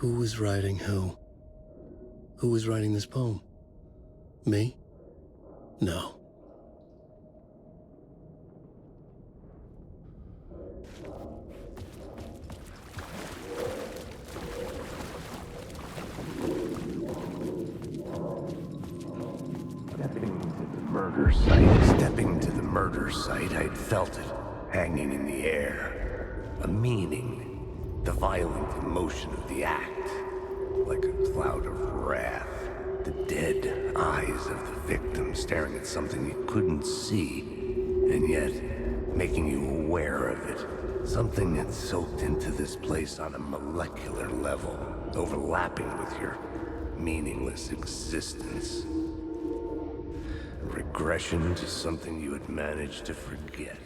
Who was writing who? Who was writing this poem? Me? No. Stepping to the murder site, I'd felt it, hanging in the air. A meaning, the violent emotion of the act, like a cloud of wrath. The dead eyes of the victim staring at something you couldn't see, and yet making you aware of it. Something that soaked into this place on a molecular level, overlapping with your meaningless existence. Regression to something you had managed to forget.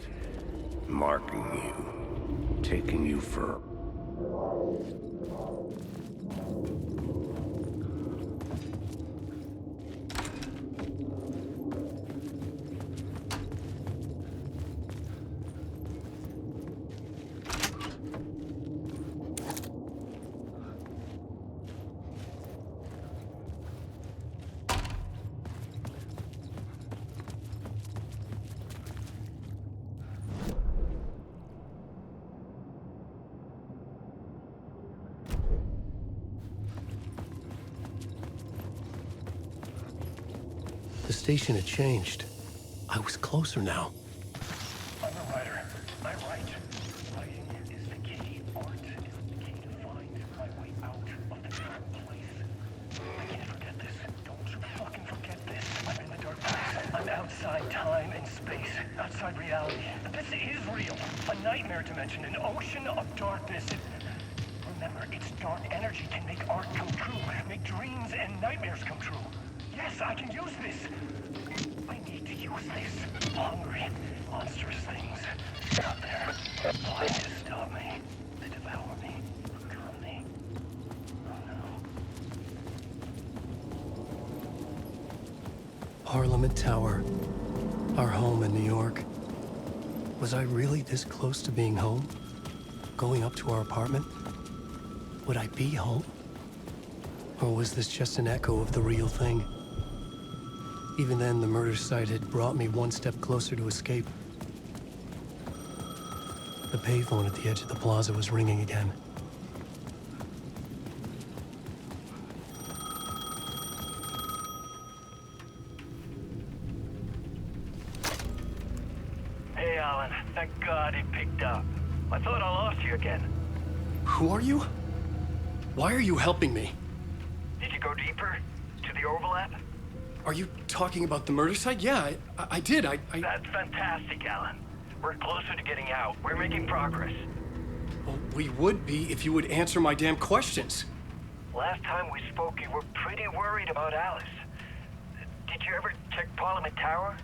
Marking you. Taking you for... The station had changed. I was closer now. I'm a writer. I write. Writing is the key. Art is the key to find my way out of the dark place. I can't forget this. Don't you fucking forget this. I'm in the dark place. I'm outside time and space. Outside reality. This is real. A nightmare dimension. An ocean of darkness. Remember, its dark energy can make art come true. Make dreams and nightmares come true. Yes, I can use this. I need to use this. Hungry, monstrous things out there, trying to stop me, to devour me, become me. Oh no. Parliament Tower. Our home in New York. Was I really this close to being home? Going up to our apartment? Would I be home? Or was this just an echo of the real thing? Even then, the murder site had brought me one step closer to escape. The payphone at the edge of the plaza was ringing again. Alan. Thank God it picked up. I thought I lost you again. Who are you? Why are you helping me? Did you go deeper? To the overlap? Are you talking about the murder site? Yeah, I did. That's fantastic, Alan. We're closer to getting out. We're making progress. Well, we would be if you would answer my damn questions. Last time we spoke, you were pretty worried about Alice. Did you ever check Parliament Tower?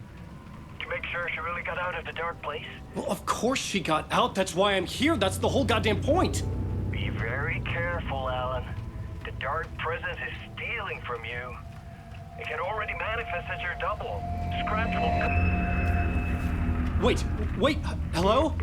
To make sure she really got out of the dark place? Well, of course she got out. That's why I'm here. That's the whole goddamn point. Be very careful, Alan. The dark presence is stealing from you. It can already manifest as your double. Scratch will... Wait, hello?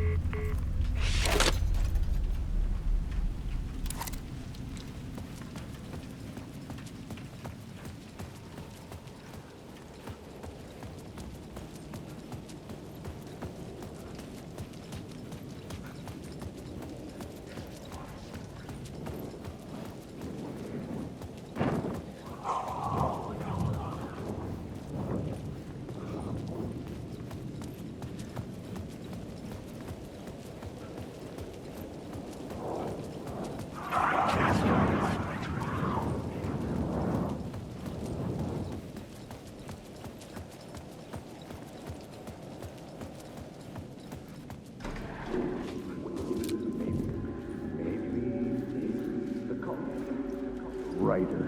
Writer.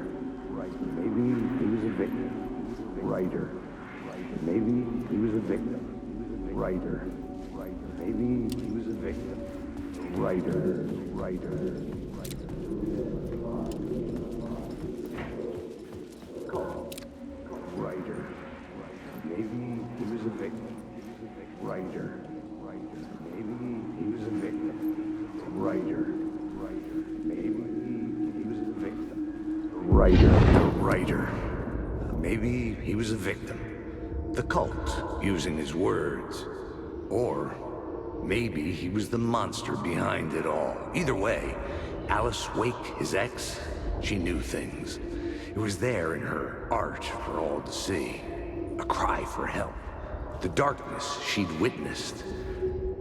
Maybe he was a victim. Writer. Maybe he was a victim. Writer. Maybe he was a victim. Writer. Writer. Maybe he was a victim. Writer. Maybe he was a victim. Writer. Maybe he was a victim. Writer. Maybe he was a victim. The cult, using his words. Or maybe he was the monster behind it all. Either way, Alice Wake, his ex, she knew things. It was there in her art for all to see. A cry for help. The darkness she'd witnessed.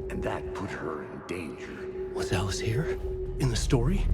And that put her in danger. Was Alice here? In the story?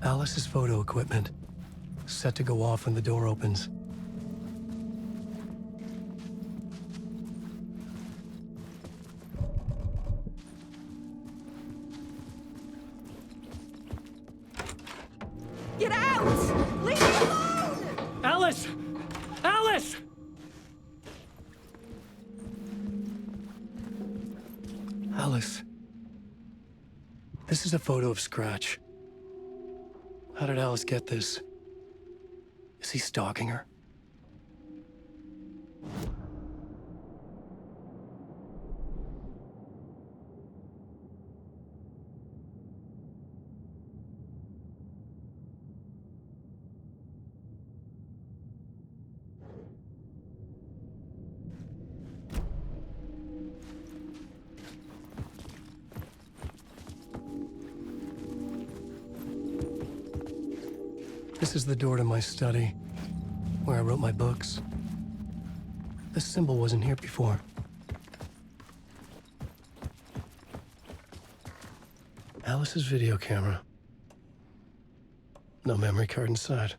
Alice's photo equipment, set to go off when the door opens. Get out! Leave me alone! Alice! Alice! Alice. This is a photo of Scratch. How did Alice get this? Is he stalking her? This is the door to my study, where I wrote my books. This symbol wasn't here before. Alice's video camera. No memory card inside.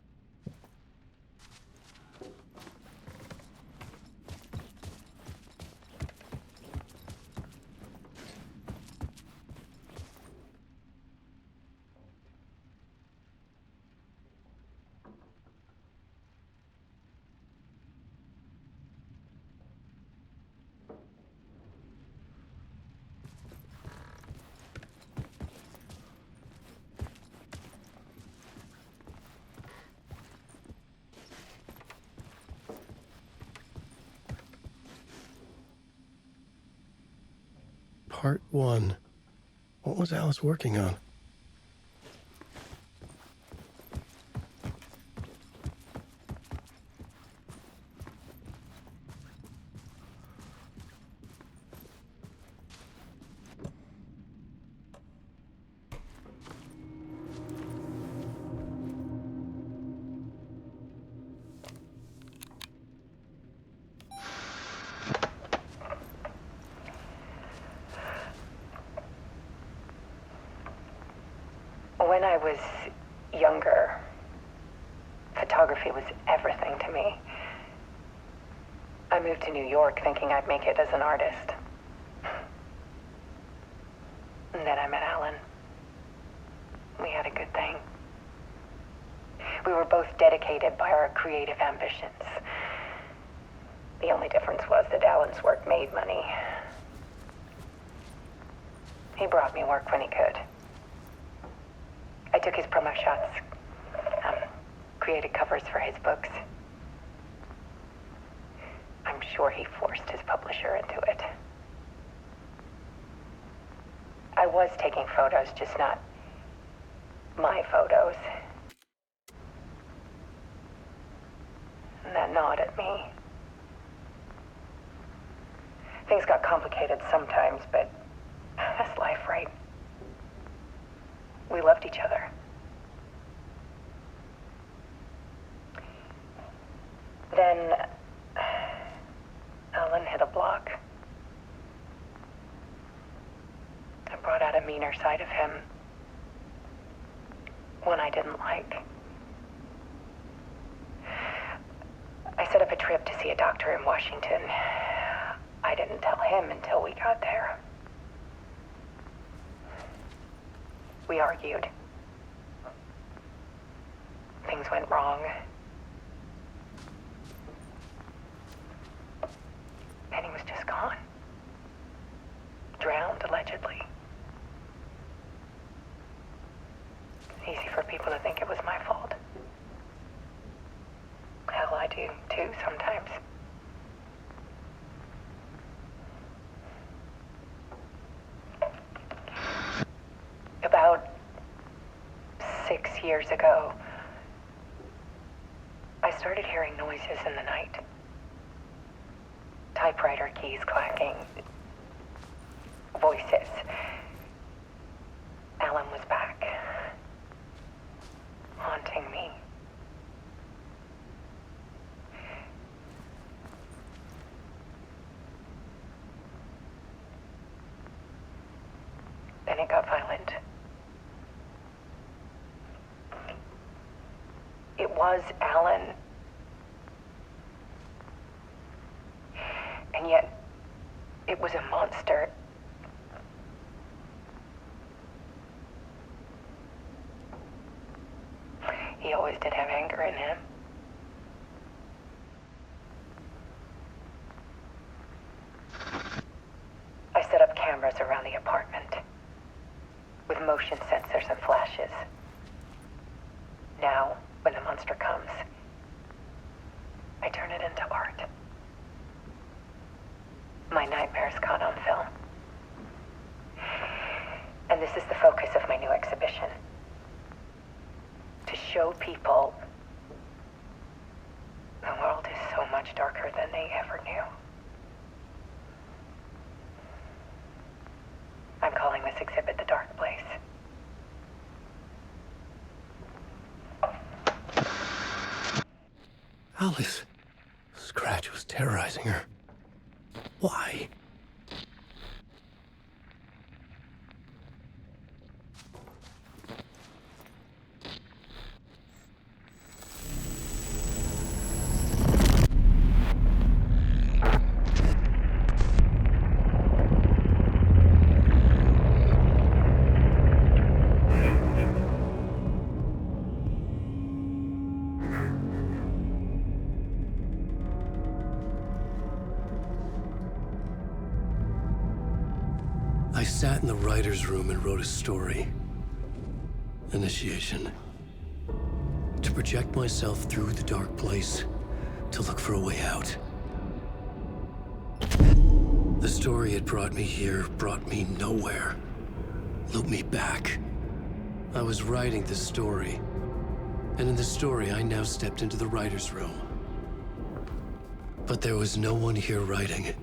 Part 1. What was Alice working on? When I was younger, photography was everything to me. I moved to New York thinking I'd make it as an artist. And then I met Alan. We had a good thing. We were both dedicated by our creative ambitions. The only difference was that Alan's work made money. He brought me work when he could. I took his promo shots, created covers for his books. I'm sure he forced his publisher into it. I was taking photos, just not my photos. And that gnawed at me. Things got complicated sometimes, but that's life, right? We loved each other. Then Alan hit a block. I brought out a meaner side of him. One I didn't like. I set up a trip to see a doctor in Washington. I didn't tell him until we got there. We argued. Things went wrong. And he was just gone. Drowned, allegedly. It's easy for people to think it was my fault. Hell, I do too sometimes. About 6 years ago, I started hearing noises in the night. Typewriter keys clacking. Voices. Alan was back. Haunting me. Then it got violent. It was Alan. And yet, it was a monster. He always did have anger in him. I set up cameras around the apartment with motion sensors and flashes. Now, when the monster comes, I turn it into art. My nightmares caught on film. And this is the focus of my new exhibition. To show people the world is so much darker than they ever knew. I'm calling this exhibit The Dark Place. Alice. Scratch was terrorizing her. Why? I sat in the writer's room and wrote a story. Initiation. To project myself through the dark place, to look for a way out. The story had brought me here brought me nowhere. Looped me back. I was writing the story. And in the story, I now stepped into the writer's room. But there was no one here writing it.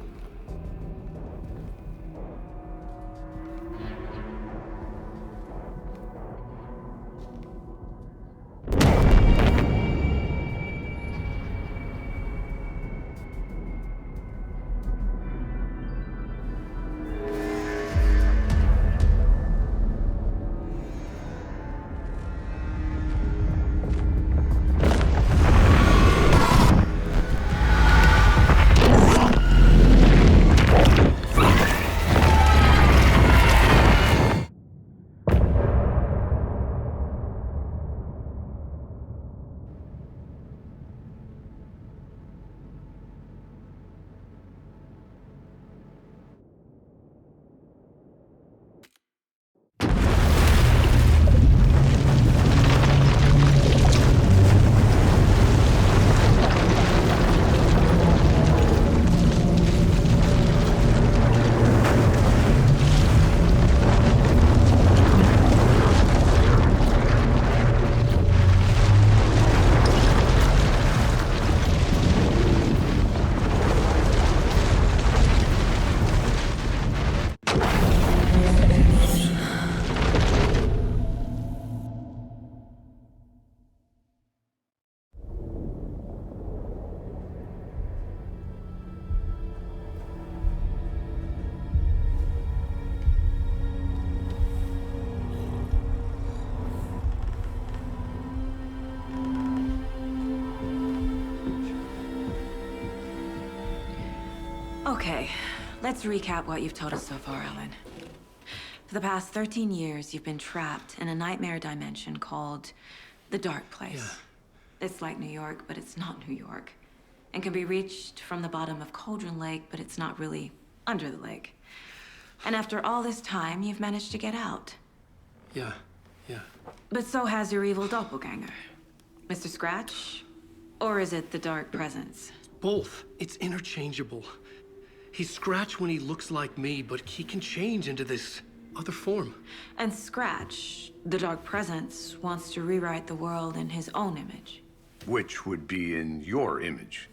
Okay, let's recap what you've told us so far, Alan. For the past 13 years, you've been trapped in a nightmare dimension called the Dark Place. Yeah. It's like New York, but it's not New York. And can be reached from the bottom of Cauldron Lake, but it's not really under the lake. And after all this time, you've managed to get out. Yeah. But so has your evil doppelganger. Mr. Scratch? Or is it the Dark Presence? Both. It's interchangeable. He's Scratch when he looks like me, but he can change into this other form. And Scratch, the Dark Presence, wants to rewrite the world in his own image. Which would be in your image,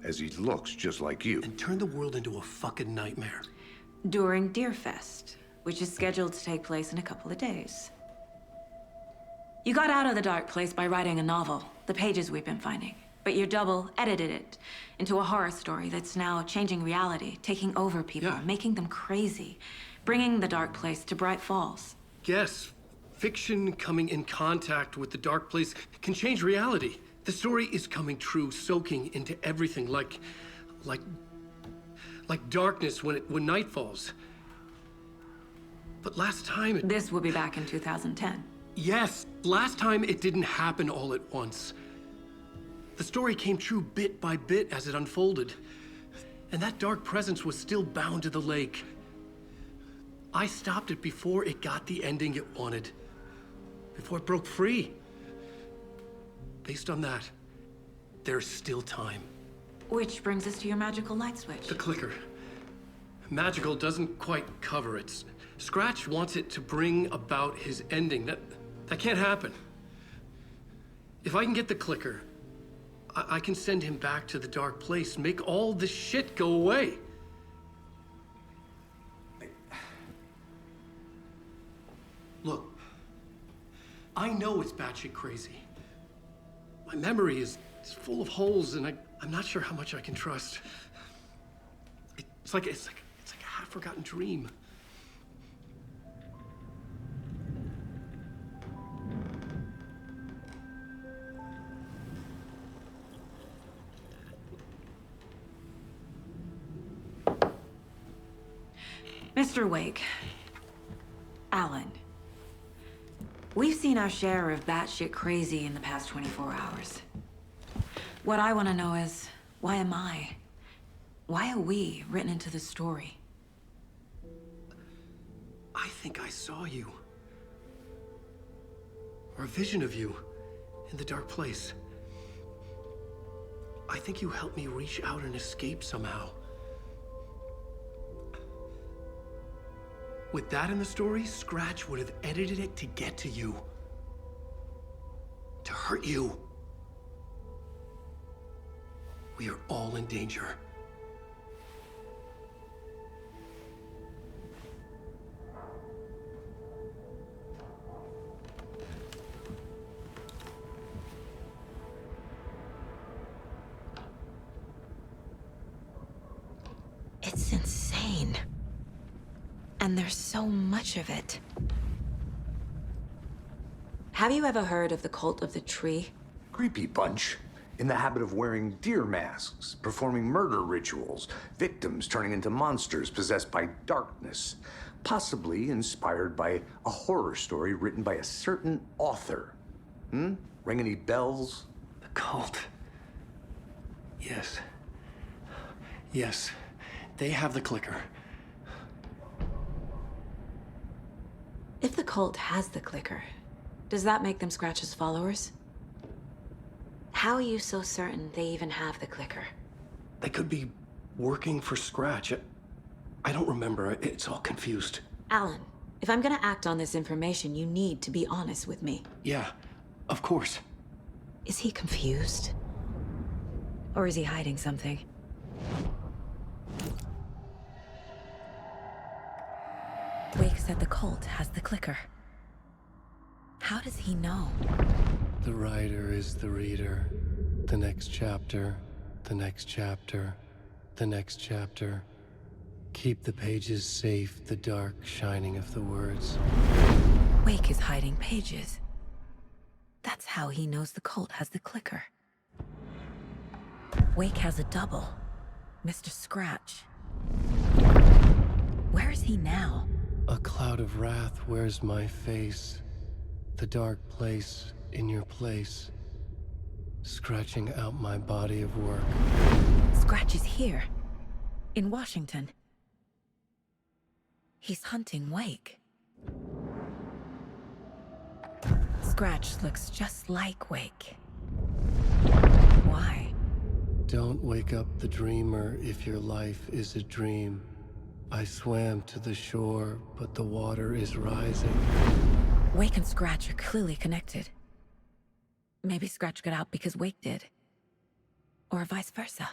as he looks just like you. And turn the world into a fucking nightmare. During Deerfest, which is scheduled to take place in a couple of days. You got out of the Dark Place by writing a novel, the pages we've been finding. But your double edited it into a horror story that's now changing reality, taking over people, Yeah. making them crazy, bringing the Dark Place to Bright Falls. Yes, fiction coming in contact with the Dark Place can change reality. The story is coming true, soaking into everything like darkness when night falls. But last time This will be back in 2010. Yes, last time it didn't happen all at once. The story came true bit by bit as it unfolded. And that dark presence was still bound to the lake. I stopped it before it got the ending it wanted. Before it broke free. Based on that, there's still time. Which brings us to your magical light switch. The clicker. Magical doesn't quite cover it. Scratch wants it to bring about his ending. That can't happen. If I can get the clicker, I can send him back to the Dark Place, make all this shit go away. Look, I know it's batshit crazy. My memory is full of holes, and I'm not sure how much I can trust. It's like a half-forgotten dream. Mr. Wake, Alan, we've seen our share of batshit crazy in the past 24 hours. What I want to know is, why am I? Why are we written into the story? I think I saw you. Or a vision of you in the Dark Place. I think you helped me reach out and escape somehow. With that in the story, Scratch would have edited it to get to you. To hurt you. We are all in danger. It's insane. And there's so much of it. Have you ever heard of the Cult of the Tree? Creepy bunch. In the habit of wearing deer masks, performing murder rituals, victims turning into monsters possessed by darkness. Possibly inspired by a horror story written by a certain author. Ring any bells? The cult. Yes. Yes. They have the clicker. If the cult has the clicker, does that make them Scratch's followers? How are you so certain they even have the clicker? They could be working for Scratch. I don't remember. It's all confused. Alan, if I'm gonna act on this information, you need to be honest with me. Yeah, of course. Is he confused? Or is he hiding something? Wake said the cult has the clicker. How does he know? The writer is the reader. The next chapter, the next chapter, the next chapter. Keep the pages safe, the dark shining of the words. Wake is hiding pages. That's how he knows the cult has the clicker. Wake has a double. Mr. Scratch. Where is he now? A cloud of wrath wears my face. The dark place in your place. Scratching out my body of work. Scratch is here. In Washington. He's hunting Wake. Scratch looks just like Wake. Why? Don't wake up the dreamer if your life is a dream. I swam to the shore, but the water is rising. Wake and Scratch are clearly connected. Maybe Scratch got out because Wake did. Or vice versa.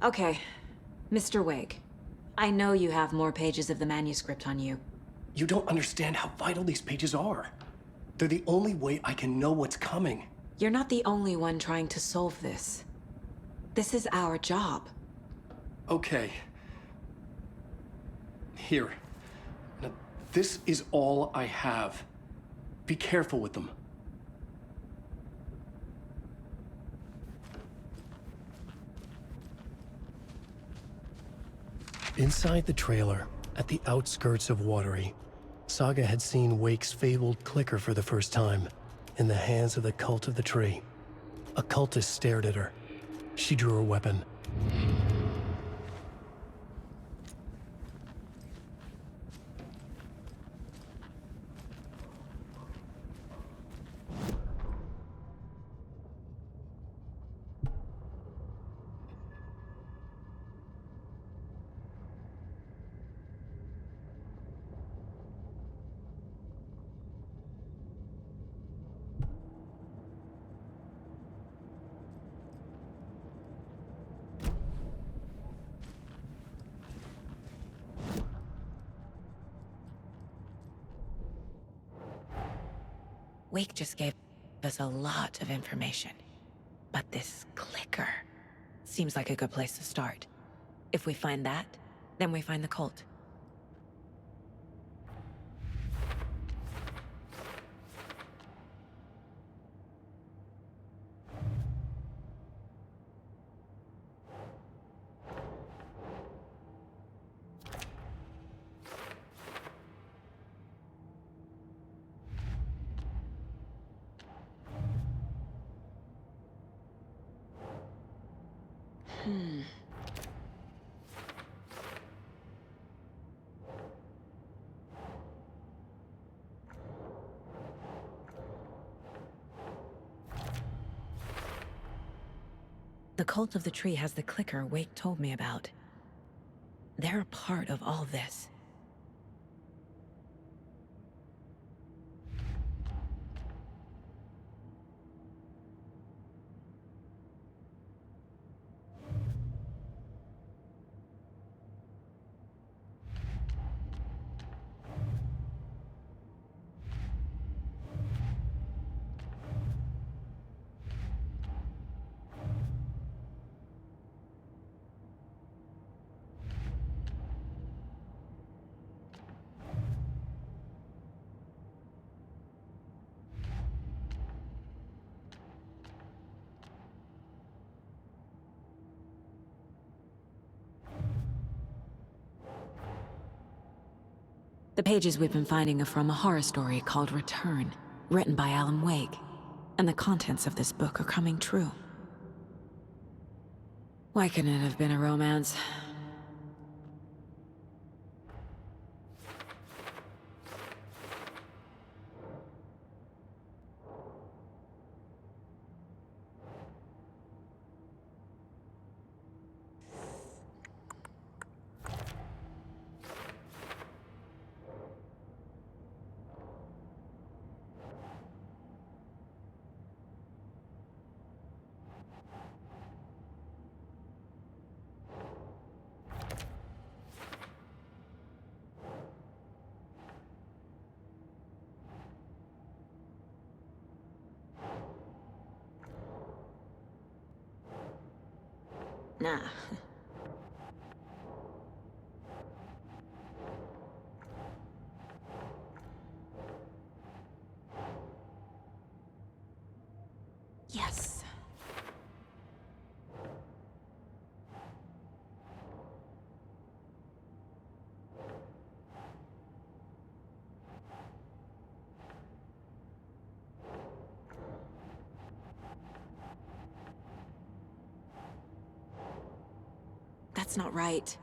Okay, Mr. Wake. I know you have more pages of the manuscript on you. You don't understand how vital these pages are. They're the only way I can know what's coming. You're not the only one trying to solve this. This is our job. Okay. Here. Now, this is all I have. Be careful with them. Inside the trailer, at the outskirts of Watery, Saga had seen Wake's fabled clicker for the first time, in the hands of the Cult of the Tree. A cultist stared at her. She drew her weapon. Wake just gave us a lot of information. But this clicker seems like a good place to start. If we find that, then we find the cult. The cult of the tree has the clicker Wake told me about. They're a part of all this. The pages we've been finding are from a horror story called Return, written by Alan Wake. And the contents of this book are coming true. Why couldn't it have been a romance? Nah. Yes. That's not right.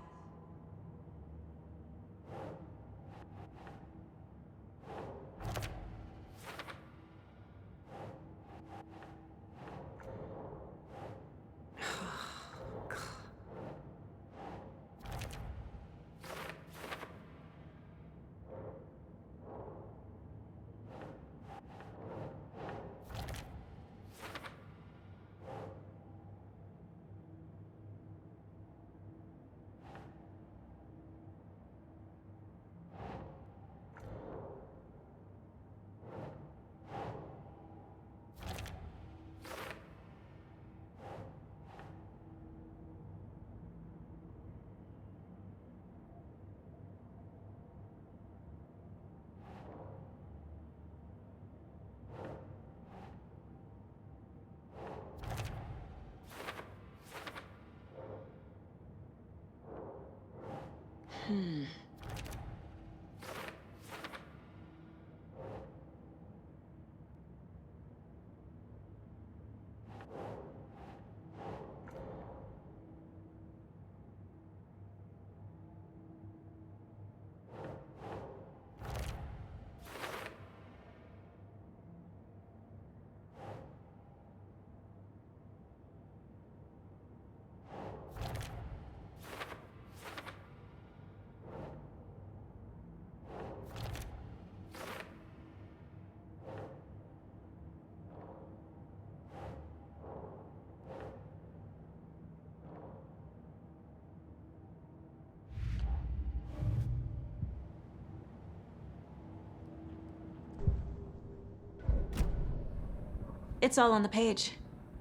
It's all on the page.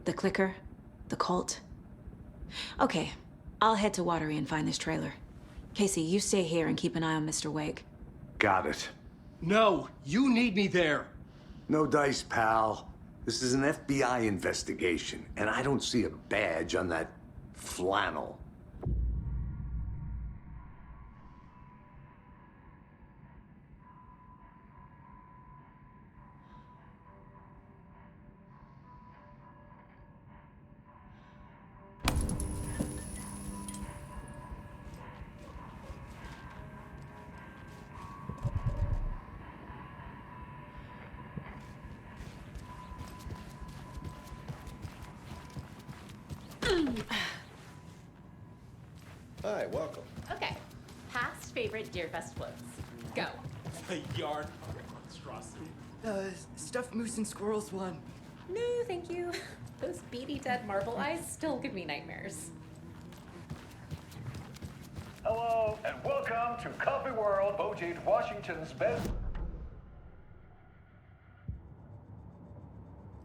The clicker, the cult. Okay, I'll head to Watery and find this trailer. Casey, you stay here and keep an eye on Mr. Wake. Got it. No, you need me there. No dice, pal. This is an FBI investigation, and I don't see a badge on that flannel. Hi, welcome. Okay. Past favorite Deerfest floats. Go. A yard monstrosity. Stuffed moose and squirrels one. No, thank you. Those beady dead marble eyes still give me nightmares. Hello, and welcome to Coffee World, voted Washington's best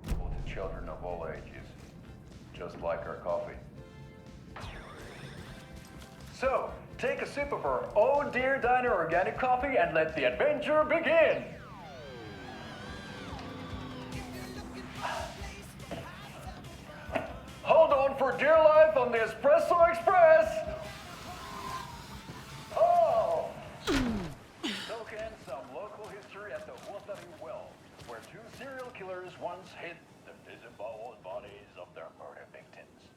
to children of all ages, just like our coffee. So, take a sip of our Oh Dear Diner organic coffee and let the adventure begin! Hold on for dear life on the Espresso Express! Oh! Soak in some local history at the Watering Well, where two serial killers once hid the visible bodies of their murder victims.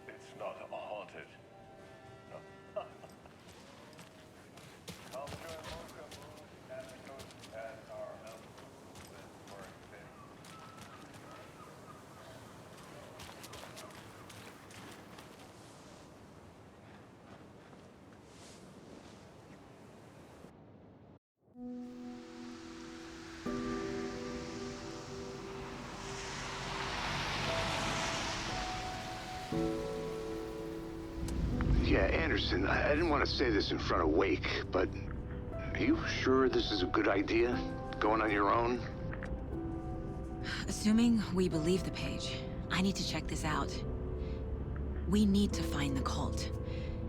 It's not haunted. Come to a mocha booth and the coast at our Yeah, Anderson, I didn't want to say this in front of Wake, but are you sure this is a good idea? Going on your own? Assuming we believe the page, I need to check this out. We need to find the cult.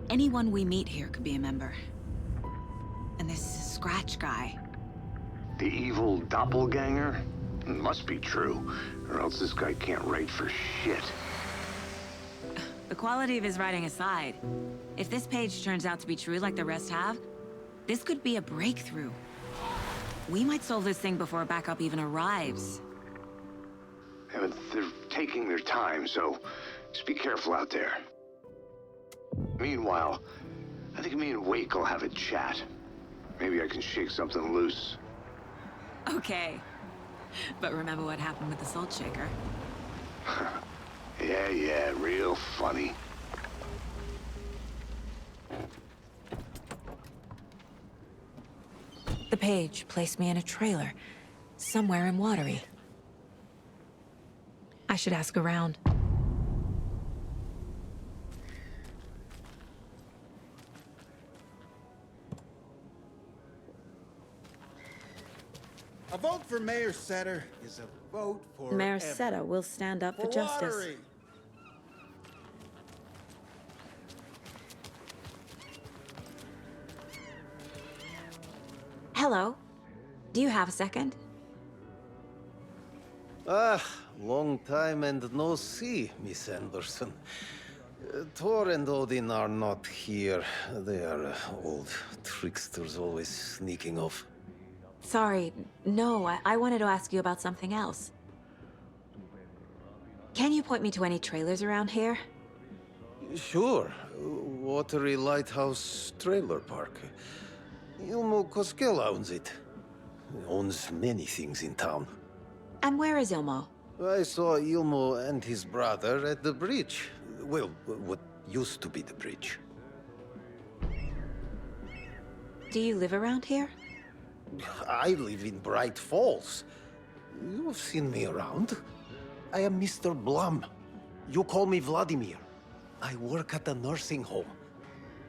Anyone we meet here could be a member. And this Scratch guy. The evil doppelganger? Must be true, or else this guy can't write for shit. The quality of his writing aside, if this page turns out to be true like the rest have, this could be a breakthrough. We might solve this thing before backup even arrives. Yeah, but they're taking their time, so just be careful out there. Meanwhile, I think me and Wake will have a chat. Maybe I can shake something loose. Okay. But remember what happened with the salt shaker? Yeah, real funny. The page placed me in a trailer, somewhere in Watery. I should ask around. A vote for Mayor Setter is a vote for Mayor ever. Seta will stand up for justice. Watery. Hello. Do you have a second? Long time and no see, Miss Anderson. Thor and Odin are not here. They are old tricksters always sneaking off. Sorry, no, I wanted to ask you about something else. Can you point me to any trailers around here? Sure. Watery Lighthouse Trailer Park. Ilmo Koskela owns it. He owns many things in town. And where is Ilmo? I saw Ilmo and his brother at the bridge. Well, what used to be the bridge. Do you live around here? I live in Bright Falls. You've seen me around. I am Mr. Blum. You call me Vladimir. I work at a nursing home.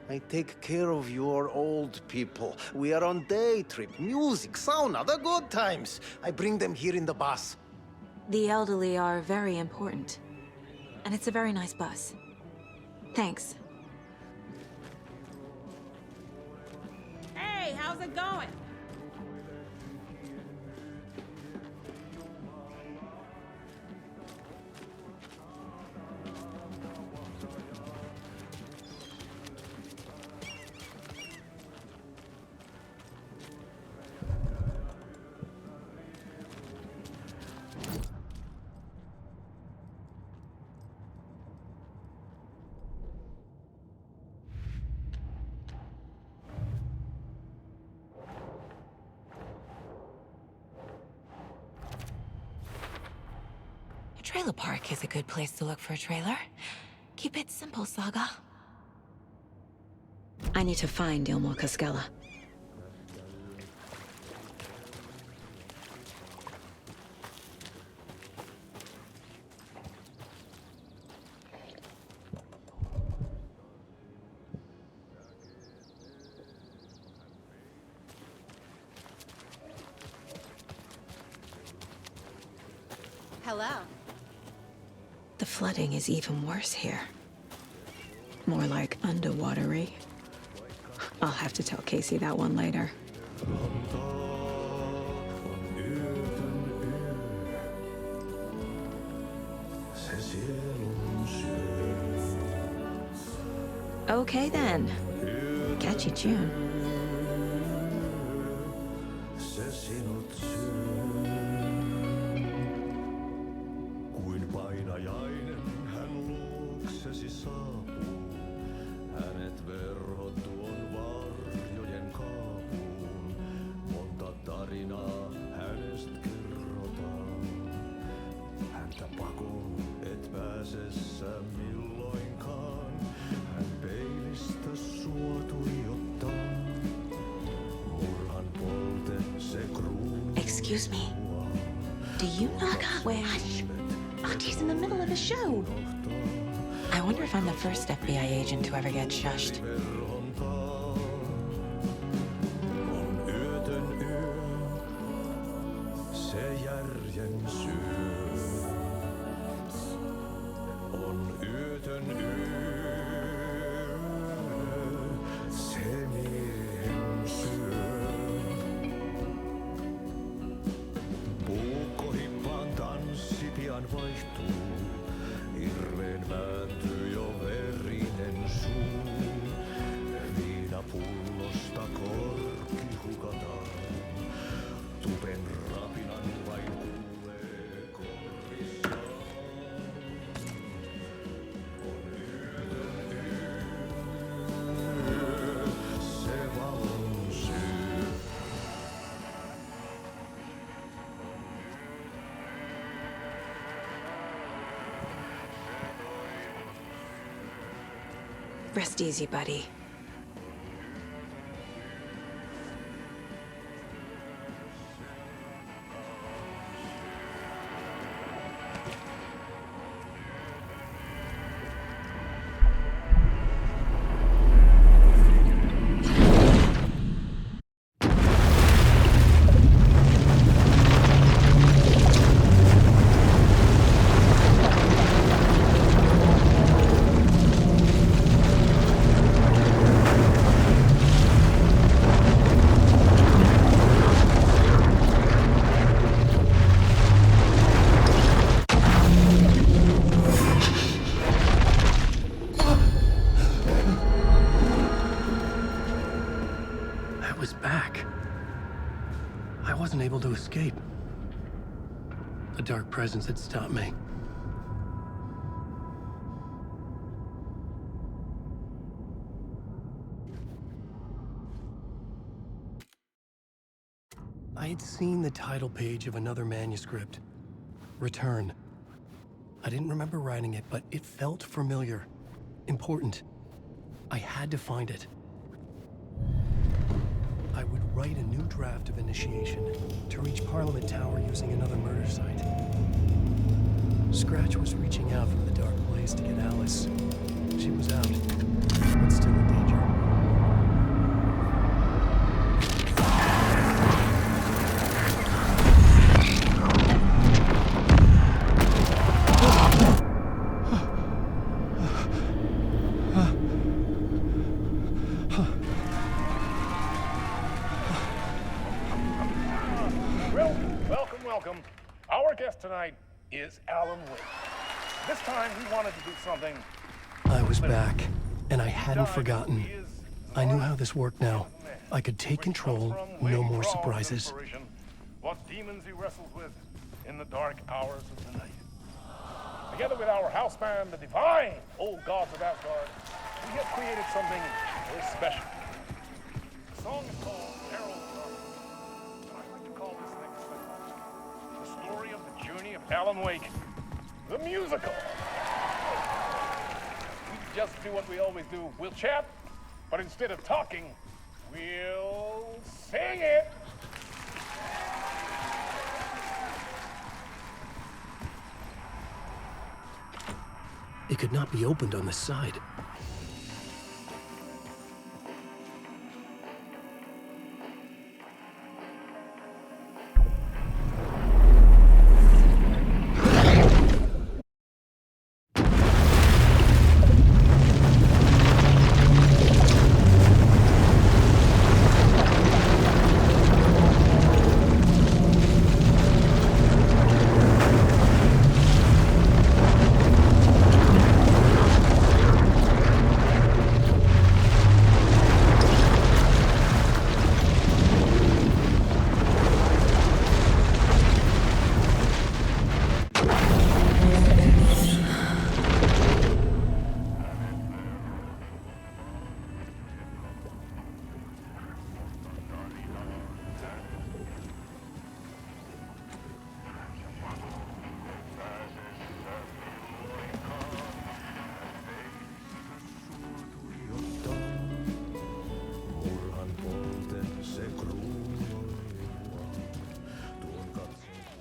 I take care of your old people. We are on day trip, music, sauna, the good times. I bring them here in the bus. The elderly are very important. And it's a very nice bus. Thanks. Hey, how's it going? A trailer park is a good place to look for a trailer. Keep it simple, Saga. I need to find Ilmor Cascella. Hello. The flooding is even worse here. More like underwatery. I'll have to tell Casey that one later. Okay then. Catchy tune. Excuse me. Do you know where... Hush! Auntie's in the middle of a show. I wonder if I'm the first FBI agent to ever get shushed. Rest easy, buddy. To escape. A dark presence had stopped me. I had seen the title page of another manuscript, Return. I didn't remember writing it, but it felt familiar, important. I had to find it. I would write a new draft of initiation to reach Parliament Tower using another murder site. Scratch was reaching out from the dark place to get Alice. She was out, but still in danger. Welcome. Our guest tonight is Alan Wake. This time he wanted to do something. I was back, and I hadn't forgotten. I knew how this worked now. I could take control, no more surprises. What demons he wrestles with in the dark hours of the night. Together with our house band, the divine old gods of Asgard, we have created something very special. The song is called Herald of Darkness, and I like to call this next segment the story of the journey of Alan Wake, the musical. just do what we always do. We'll chat, but instead of talking, we'll sing it. It could not be opened on the side.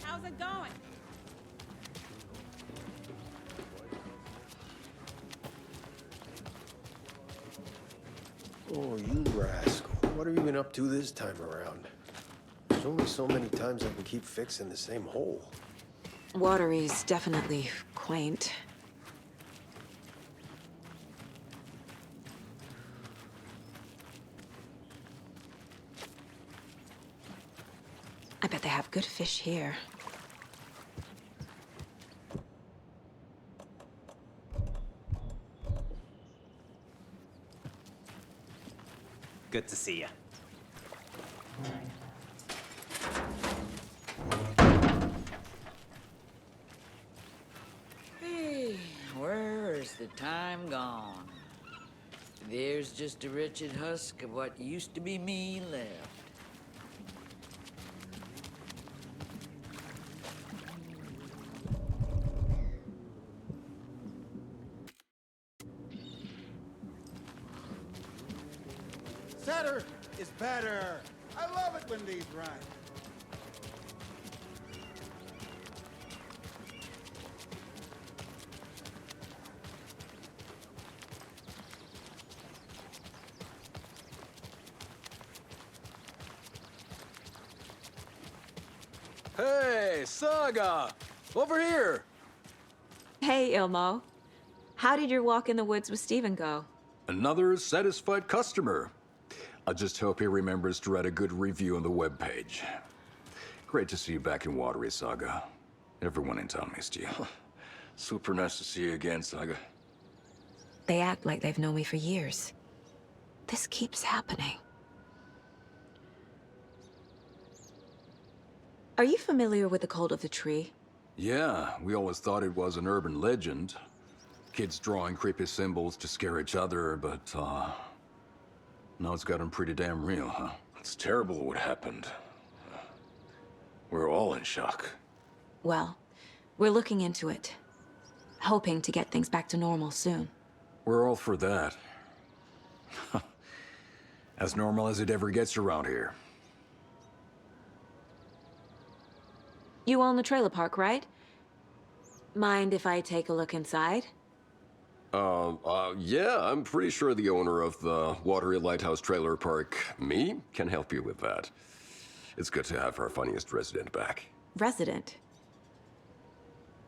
How's it going? Oh, you rascal. What have you been up to this time around? There's only so many times I can keep fixing the same hole. Watery's definitely quaint. I bet they have good fish here. Good to see you. Hey, where's the time gone? There's just a wretched husk of what used to be me left. Setter is better. I love it when these rhyme. Hey, Saga! Over here! Hey, Ilmo. How did your walk in the woods with Steven go? Another satisfied customer. I just hope he remembers to write a good review on the webpage. Great to see you back in Watery, Saga. Everyone in town missed you. Super nice to see you again, Saga. They act like they've known me for years. This keeps happening. Are you familiar with the Cult of the Tree? Yeah, we always thought it was an urban legend. Kids drawing creepy symbols to scare each other, but, now it's gotten pretty damn real, huh? It's terrible what happened. We're all in shock. Well, we're looking into it. Hoping to get things back to normal soon. We're all for that. As normal as it ever gets around here. You own the trailer park, right? Mind if I take a look inside? Yeah, I'm pretty sure the owner of the Watery Lighthouse Trailer Park, me, can help you with that. It's good to have our funniest resident back. Resident?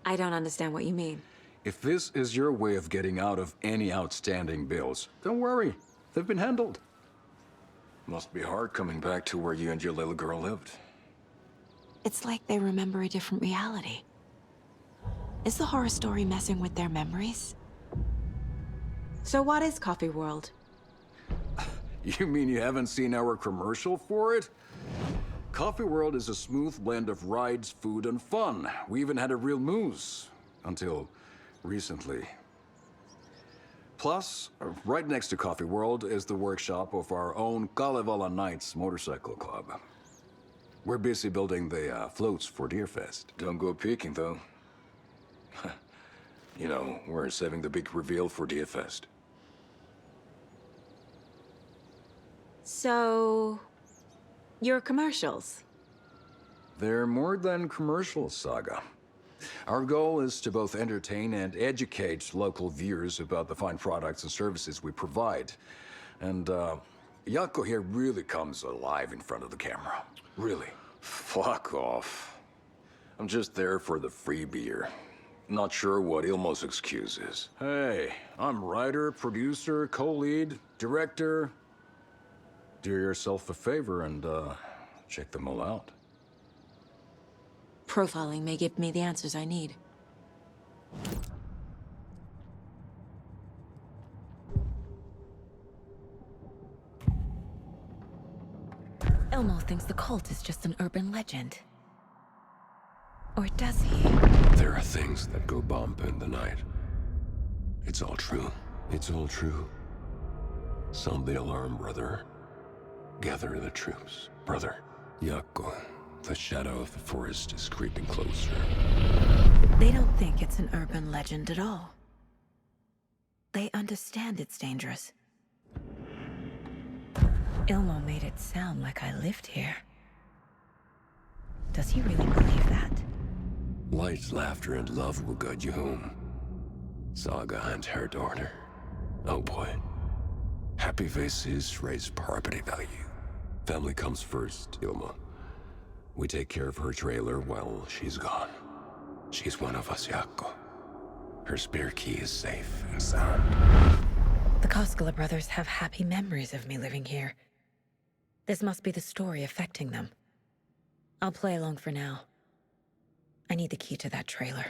I don't understand what you mean. If this is your way of getting out of any outstanding bills, don't worry. They've been handled. Must be hard coming back to where you and your little girl lived. It's like they remember a different reality. Is the horror story messing with their memories? So what is Coffee World? You mean you haven't seen our commercial for it? Coffee World is a smooth blend of rides, food, and fun. We even had a real moose. Until recently. Plus, right next to Coffee World is the workshop of our own Kalevala Knights Motorcycle Club. We're busy building the floats for Deerfest. Don't go peeking, though. You know, we're saving the big reveal for Deerfest. So, your commercials? They're more than commercials, Saga. Our goal is to both entertain and educate local viewers about the fine products and services we provide. And, Yako here really comes alive in front of the camera. Really. Fuck off. I'm just there for the free beer. Not sure what Ilmo's excuse is. Hey, I'm writer, producer, co-lead, director. Do yourself a favor and, check them all out. Profiling may give me the answers I need. Ilmo thinks the cult is just an urban legend. Or does he? There are things that go bump in the night. It's all true. It's all true. Sound the alarm, brother. Gather the troops, brother. Yako, the shadow of the forest is creeping closer. They don't think it's an urban legend at all. They understand it's dangerous. Ilmo made it sound like I lived here. Does he really believe that? Light, laughter, and love will guide you home. Saga and her daughter. Oh boy. Happy faces raise property value. Family comes first, Ilma. We take care of her trailer while she's gone. She's one of us, Yako. Her spare key is safe and sound. The Koskela brothers have happy memories of me living here. This must be the story affecting them. I'll play along for now. I need the key to that trailer.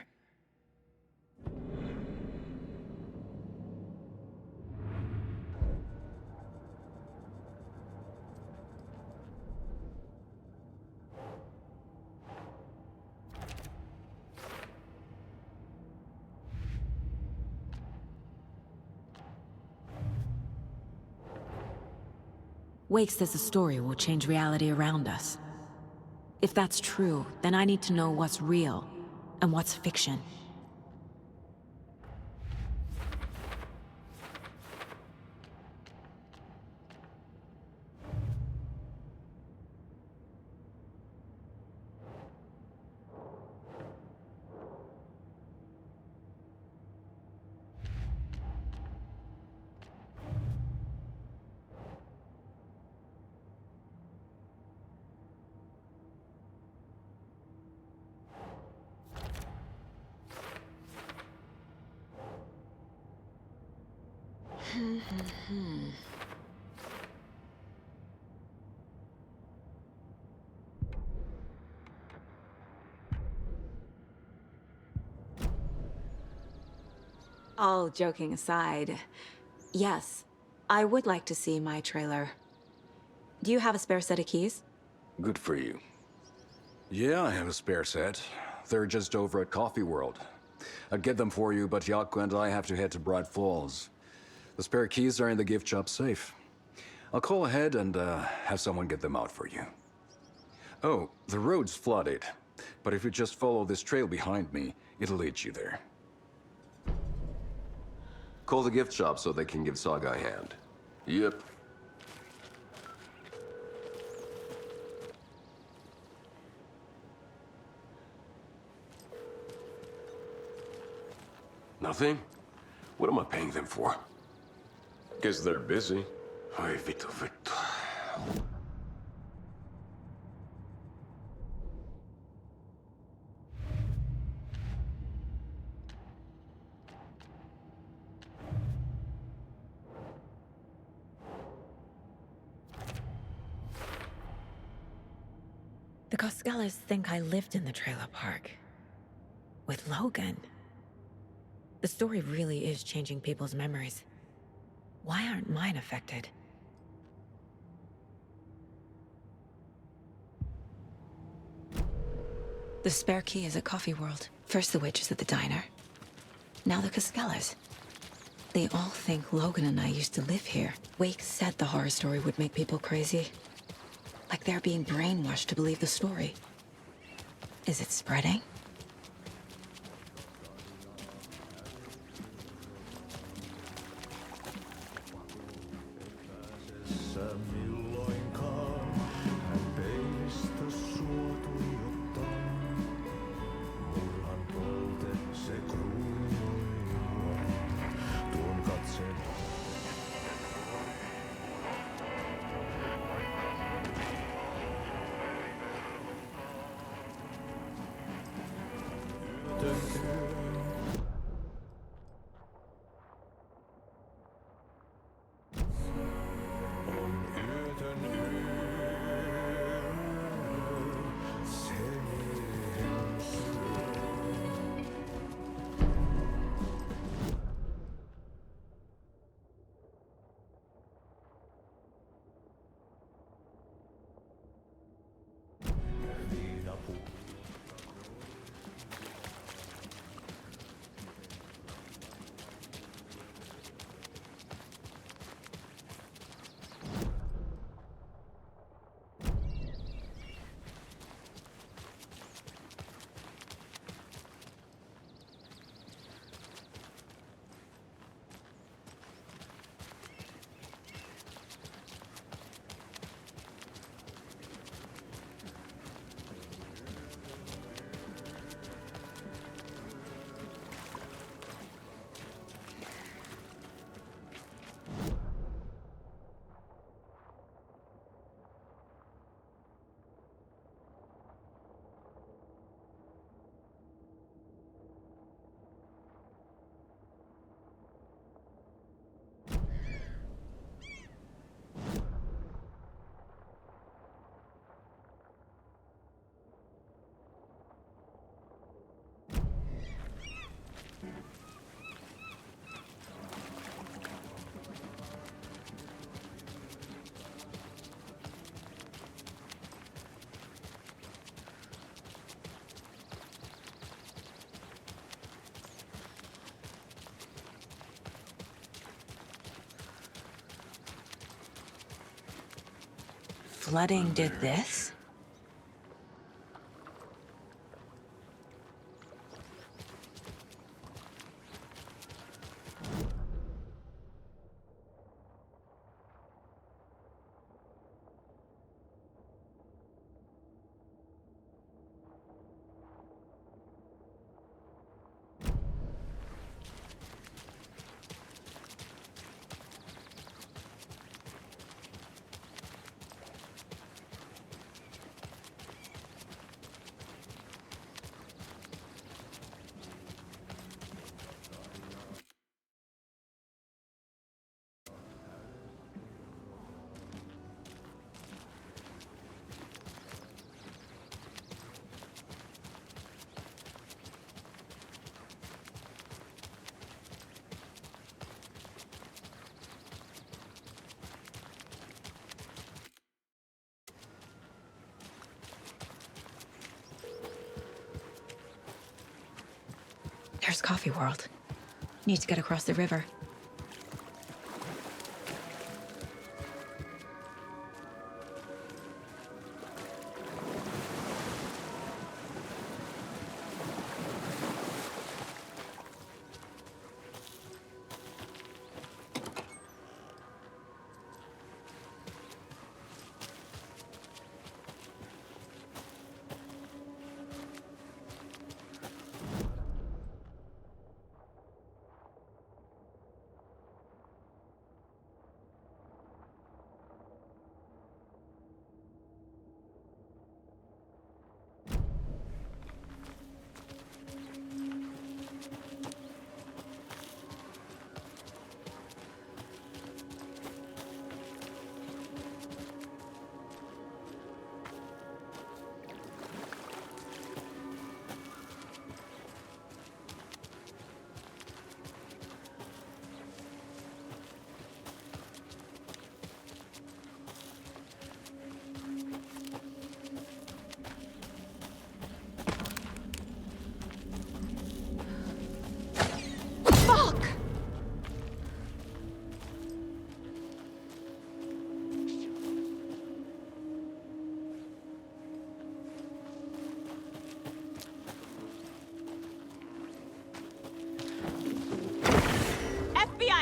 Wake says the story will change reality around us. If that's true, then I need to know what's real and what's fiction. All joking aside, yes, I would like to see my trailer. Do you have a spare set of keys? Good for you. Yeah, I have a spare set. They're just over at Coffee World. I'd get them for you, but Yako and I have to head to Bright Falls. The spare keys are in the gift shop safe. I'll call ahead and have someone get them out for you. Oh, the road's flooded, but if you just follow this trail behind me, it'll lead you there. Call the gift shop so they can give Saga a hand. Yep. Nothing? What am I paying them for? Guess they're busy. Ay, Vito. The Koskelas think I lived in the trailer park. With Logan. The story really is changing people's memories. Why aren't mine affected? The spare key is at Coffee World. First the waitress at the diner. Now the Koskelas. They all think Logan and I used to live here. Wake said the horror story would make people crazy. Like they're being brainwashed to believe the story. Is it spreading? Flooding did this? There's Coffee World. Need to get across the river.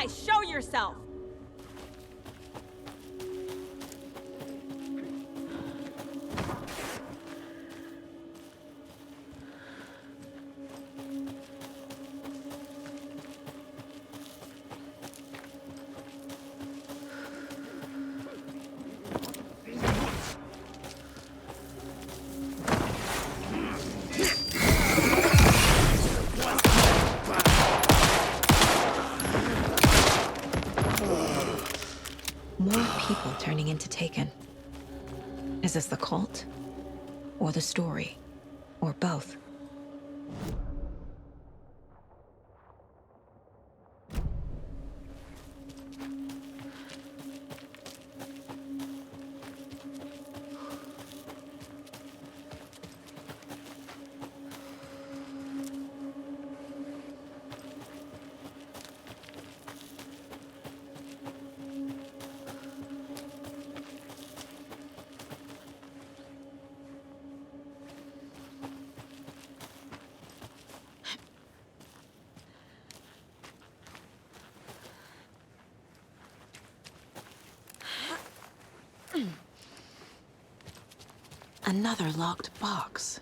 Show yourself! More people turning into Taken. Is this the cult? Or the story? Or both? Another locked box.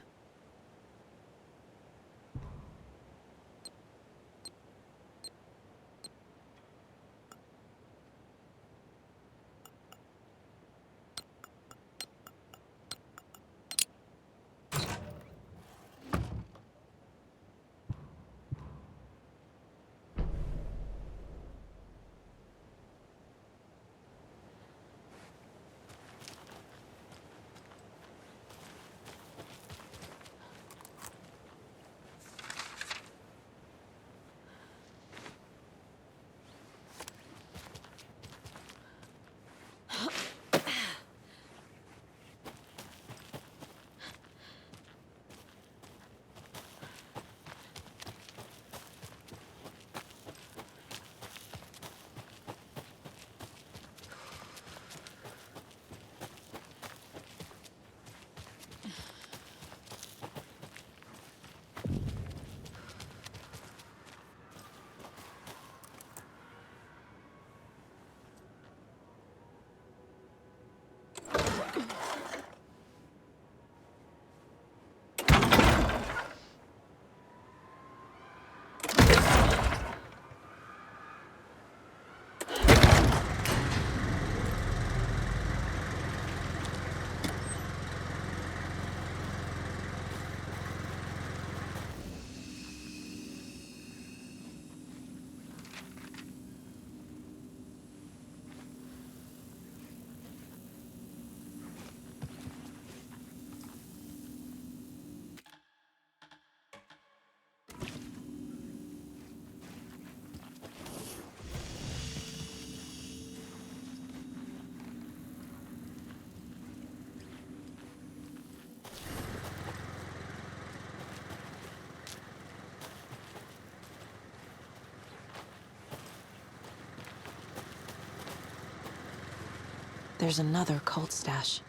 There's another cult stash.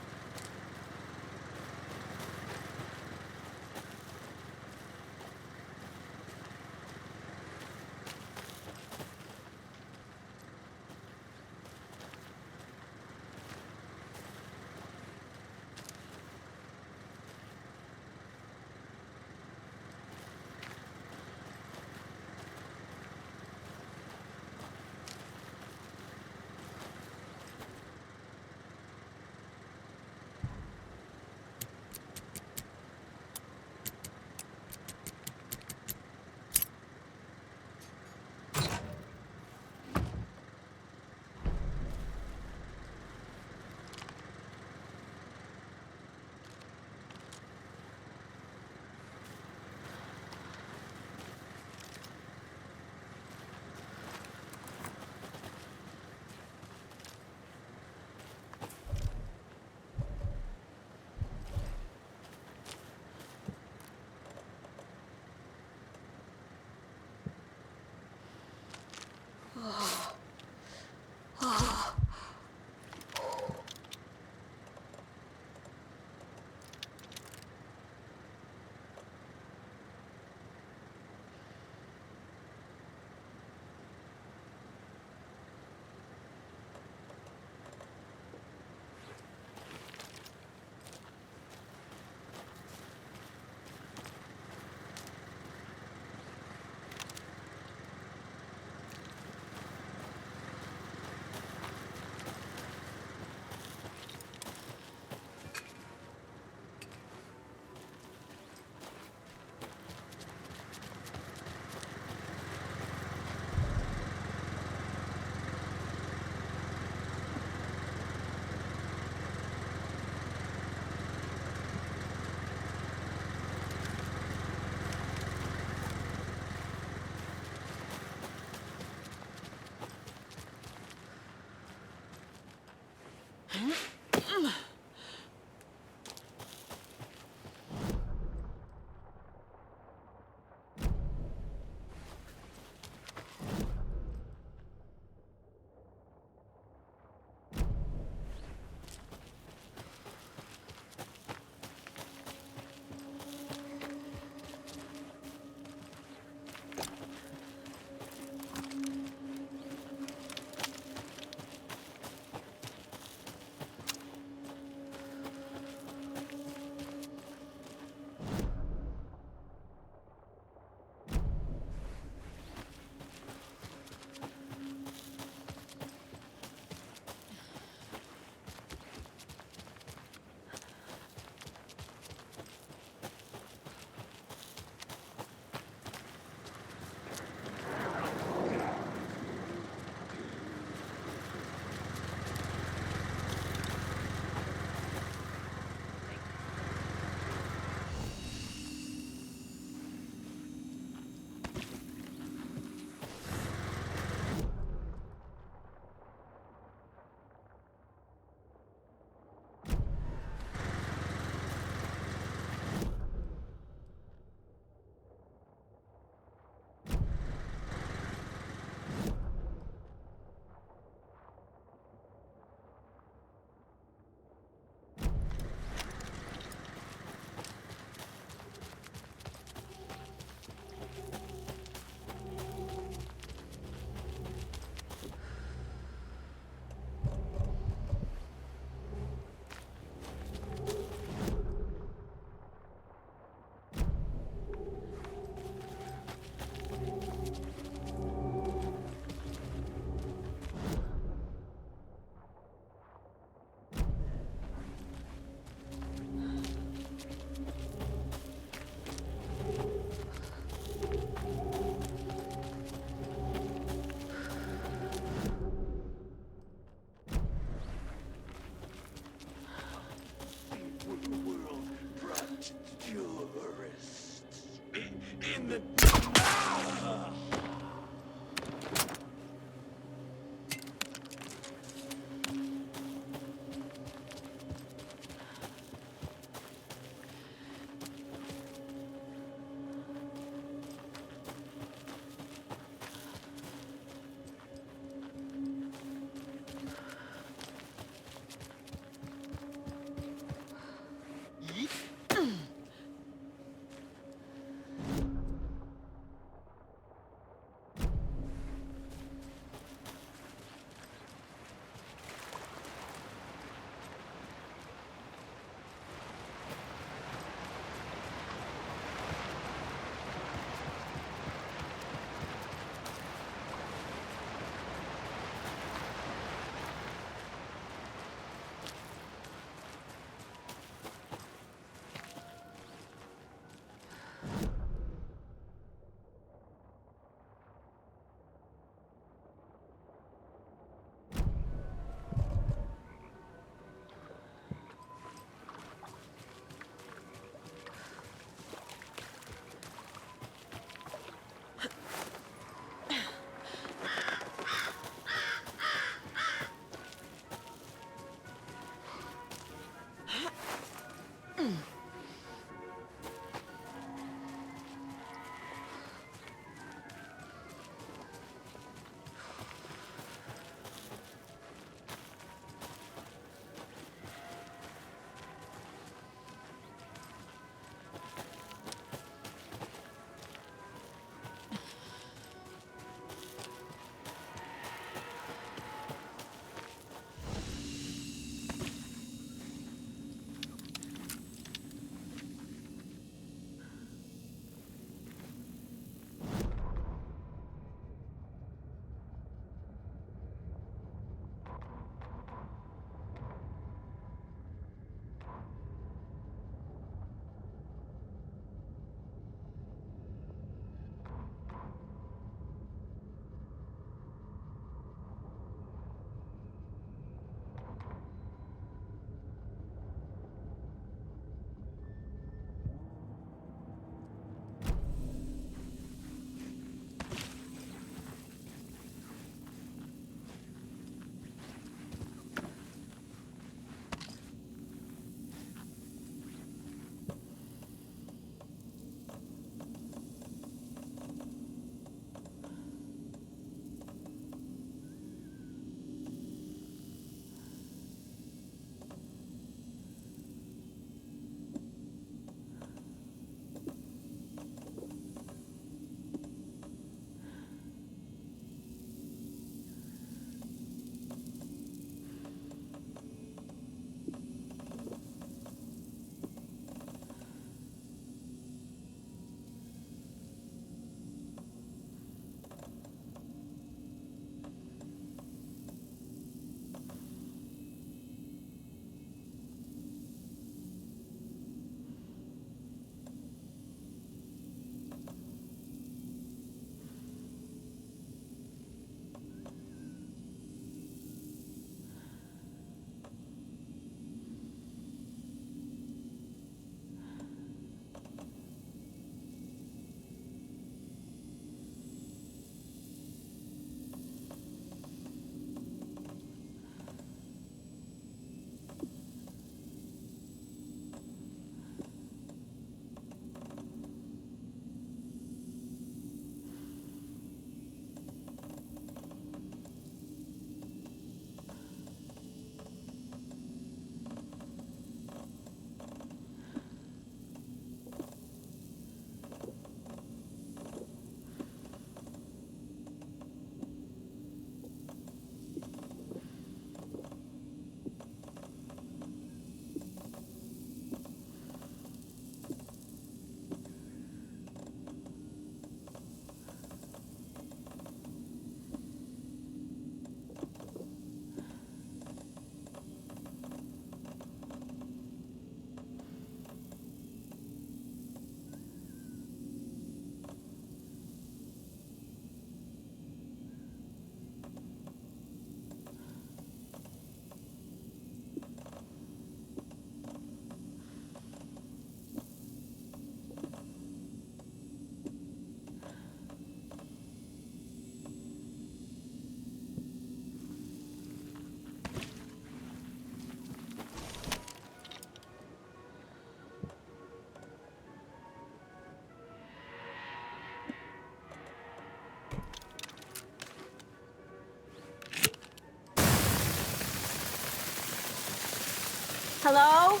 Hello?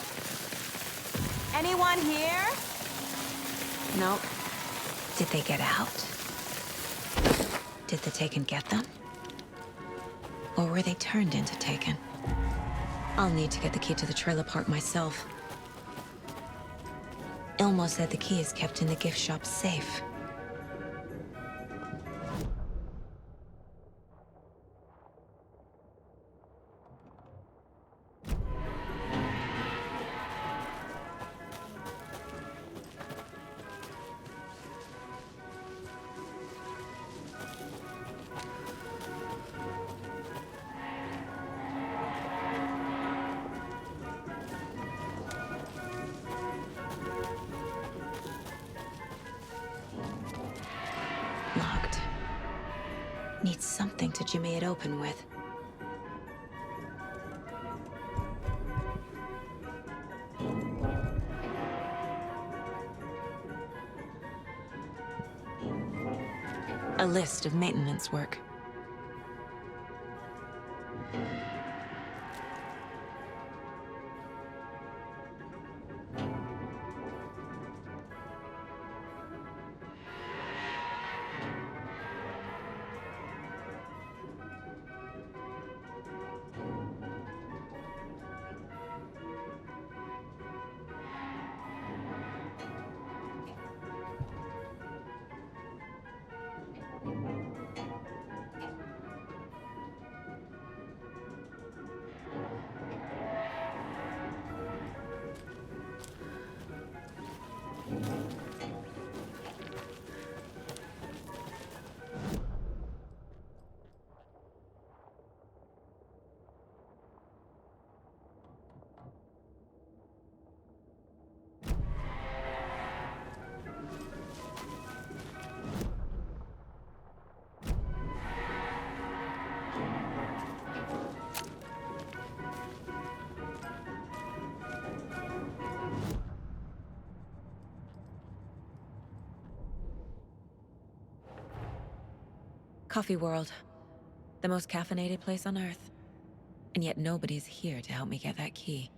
Anyone here? Nope. Did they get out? Did the Taken get them? Or were they turned into Taken? I'll need to get the key to the trailer park myself. Ilmo said the key is kept in the gift shop safe. Locked. Need something to jimmy it open with. A list of maintenance work. Coffee World. The most caffeinated place on Earth. And yet nobody's here to help me get that key.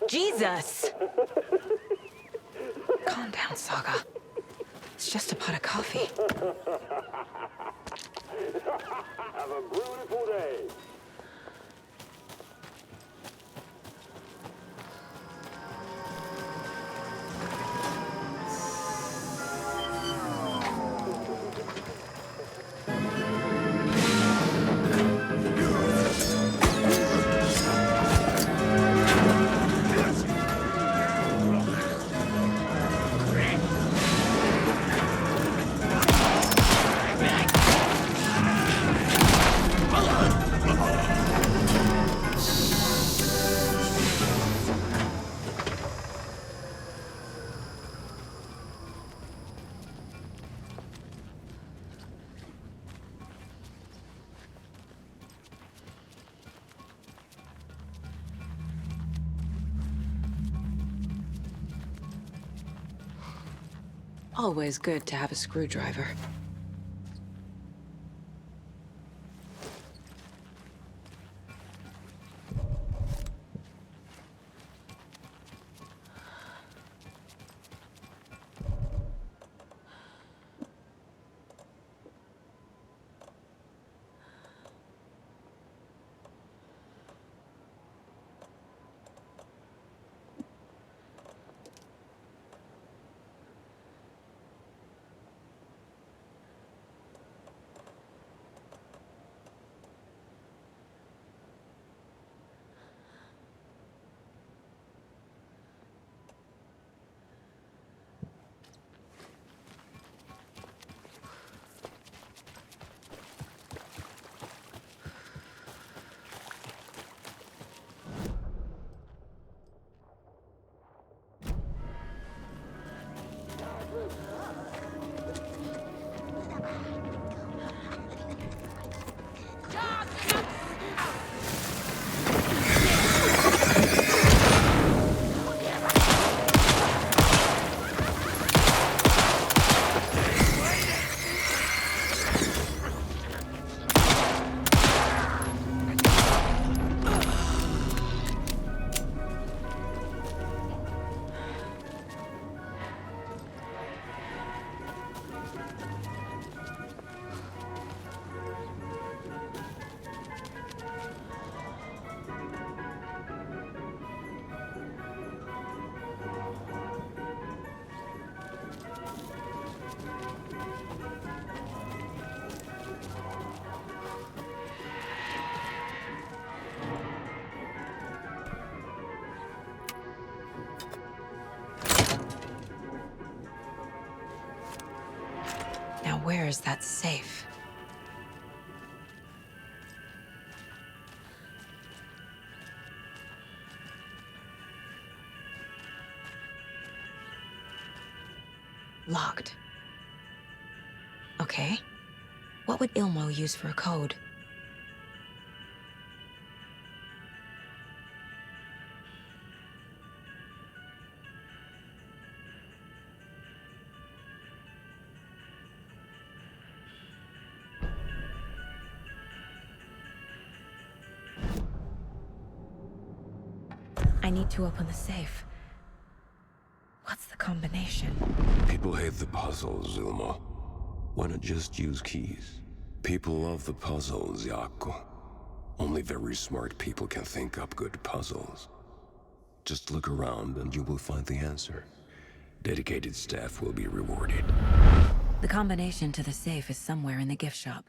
Jesus! Calm down, Saga. It's just a pot of coffee. Have a beautiful day. Always good to have a screwdriver. Now where is that safe? Locked. Okay. What would Ilmo use for a code? I need to open the safe. What's the combination? People hate the puzzles, Ilmo. Why not just use keys? People love the puzzles, Jaakko. Only very smart people can think up good puzzles. Just look around and you will find the answer. Dedicated staff will be rewarded. The combination to the safe is somewhere in the gift shop.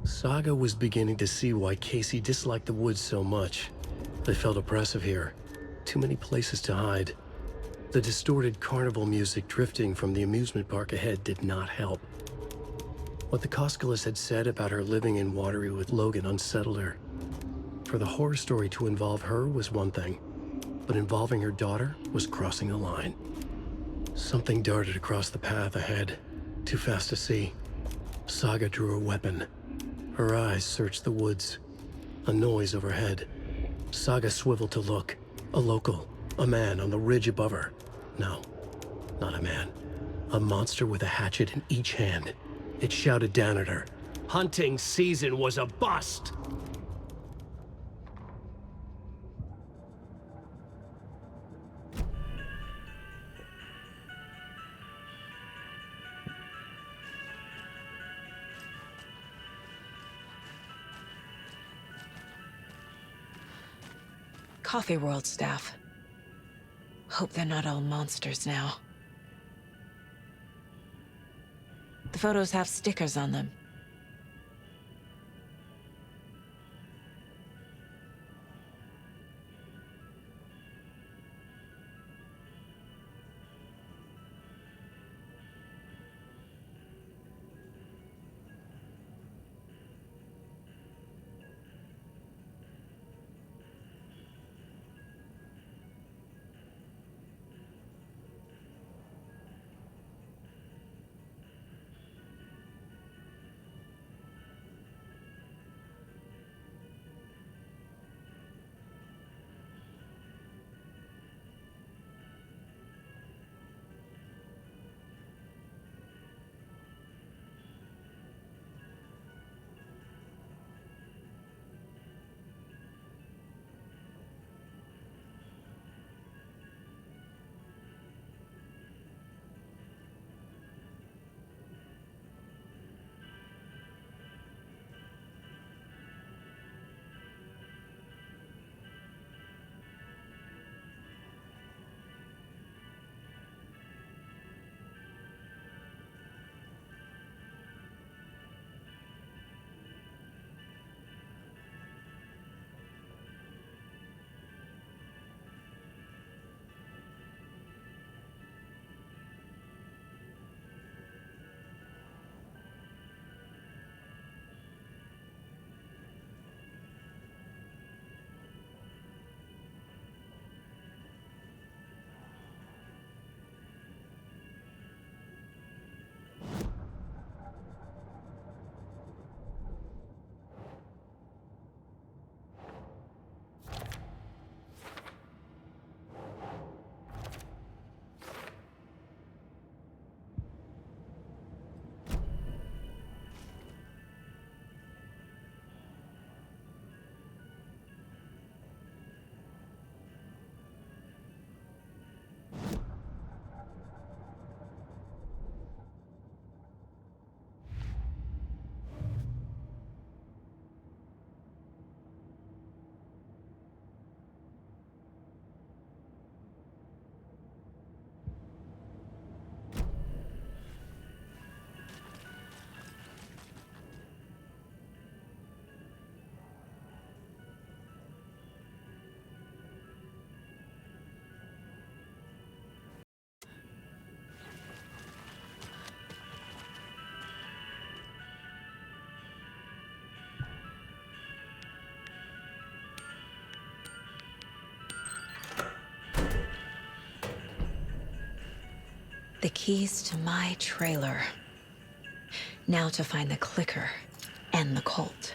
Saga was beginning to see why Casey disliked the woods so much. They felt oppressive here. Too many places to hide. The distorted carnival music drifting from the amusement park ahead did not help. What the Koskalas had said about her living in Watery with Logan unsettled her. For the horror story to involve her was one thing, but involving her daughter was crossing a line. Something darted across the path ahead, too fast to see. Saga drew her weapon. Her eyes searched the woods. A noise overhead. Saga swiveled to look. A local, a man on the ridge above her. No, not a man. A monster with a hatchet in each hand. It shouted down at her. Hunting season was a bust! Coffee World staff. Hope they're not all monsters now. The photos have stickers on them. The keys to my trailer. Now to find the clicker and the Colt.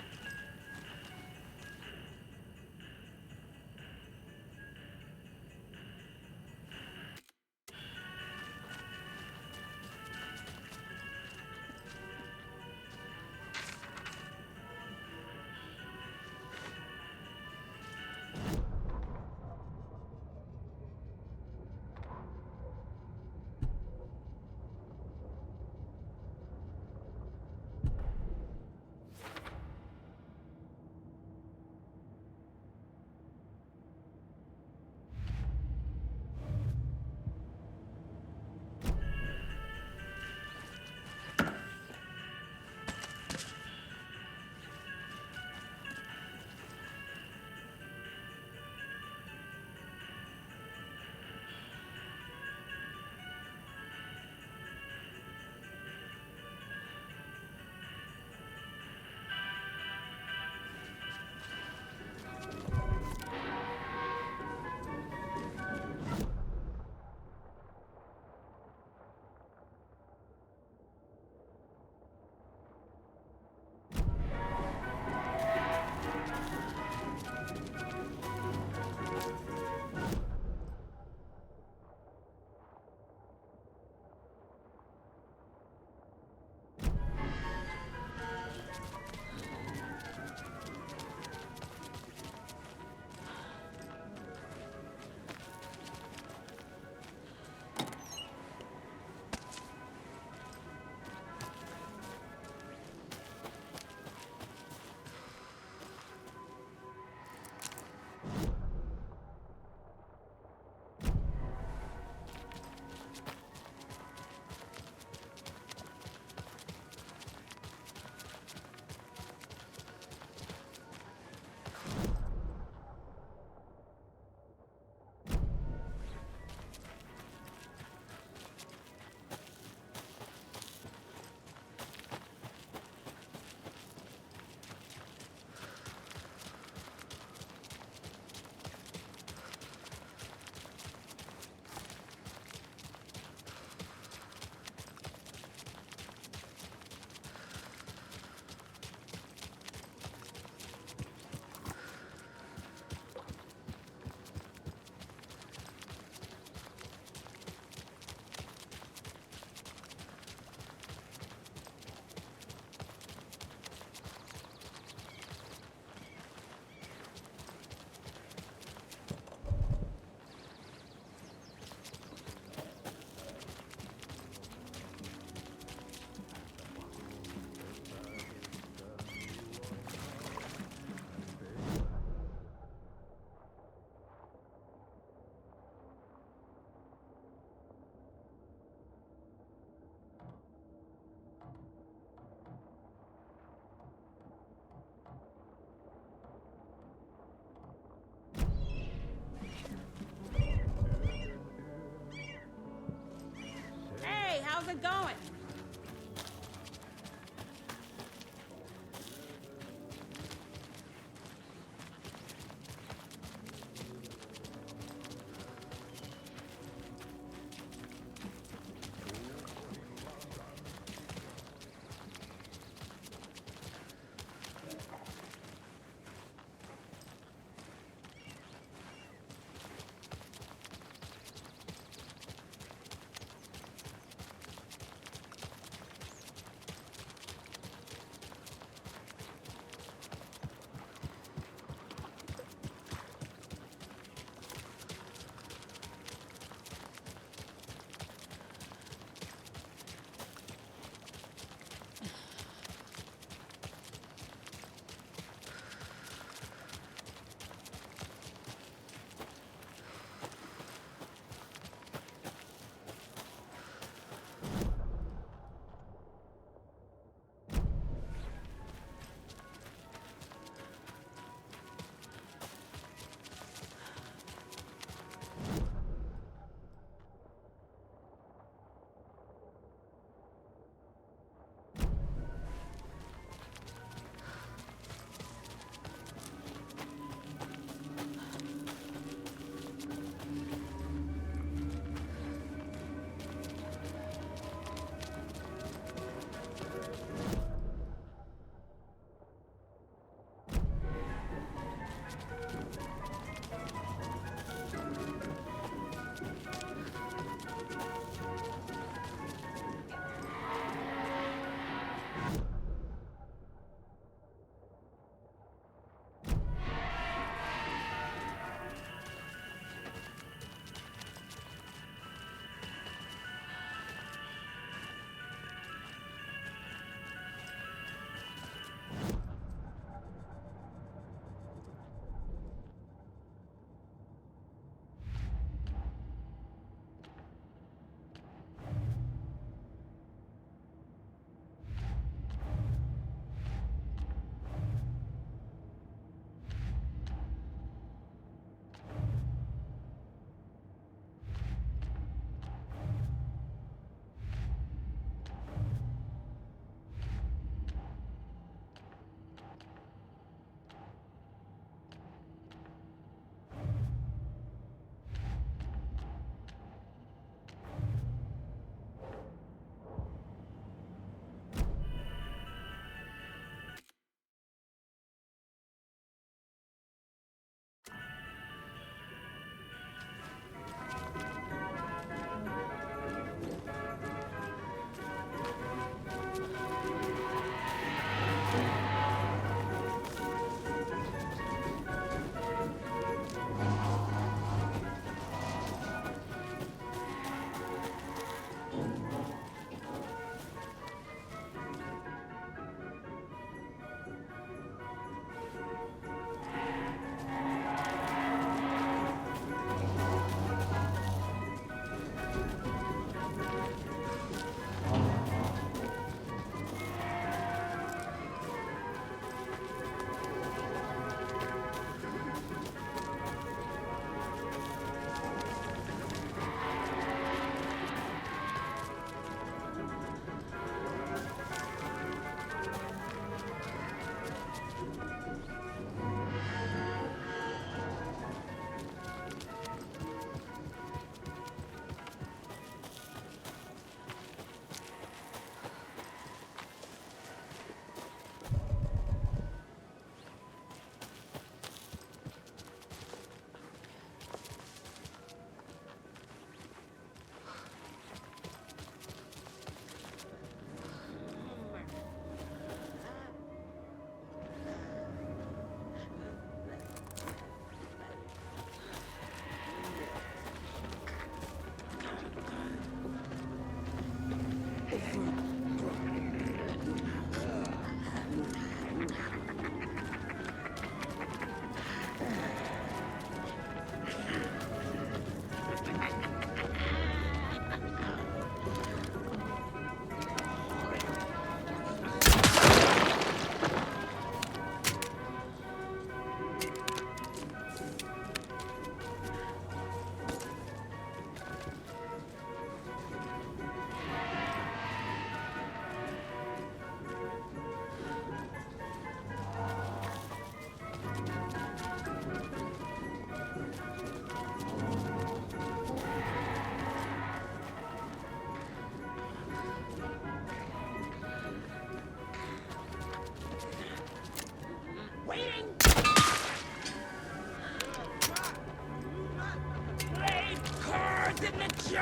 How's it going?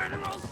animals!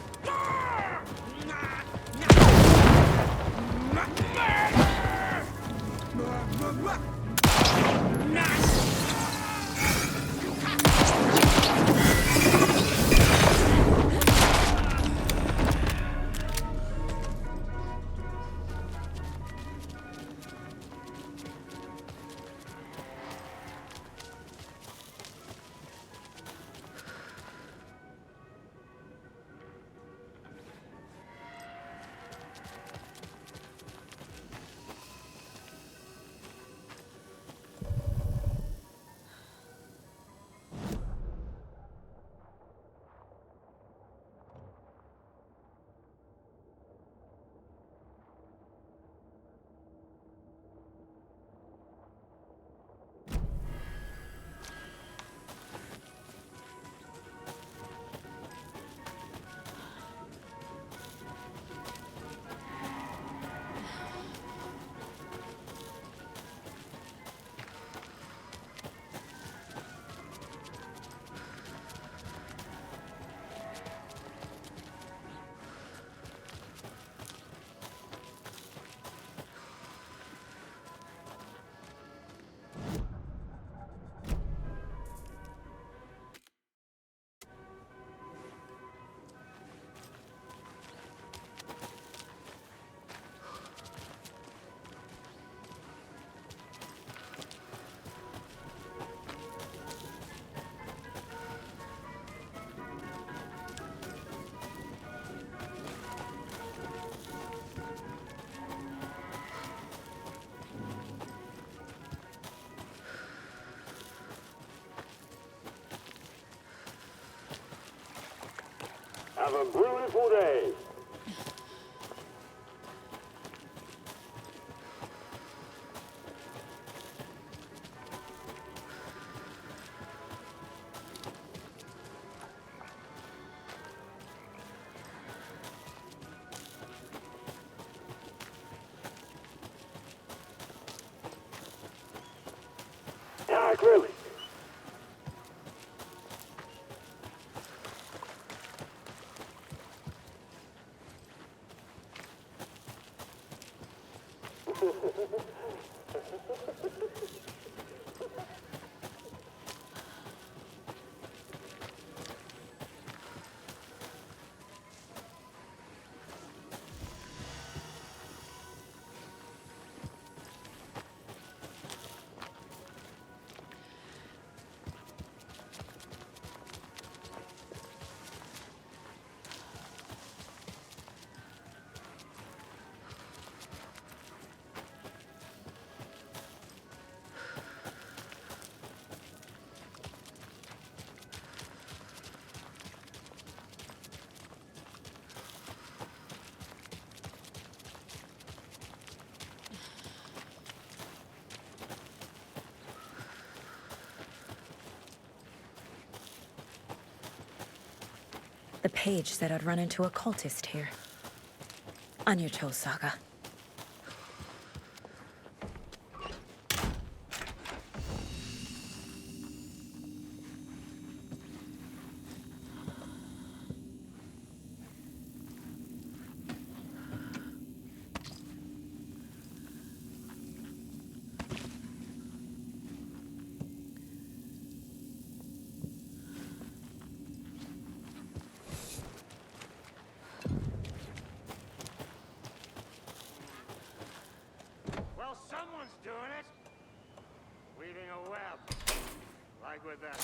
Have a beautiful day. Yeah, clearly. The page said I'd run into a cultist here. On your toes, Saga. Well, someone's doing it. Weaving a web. Like with that.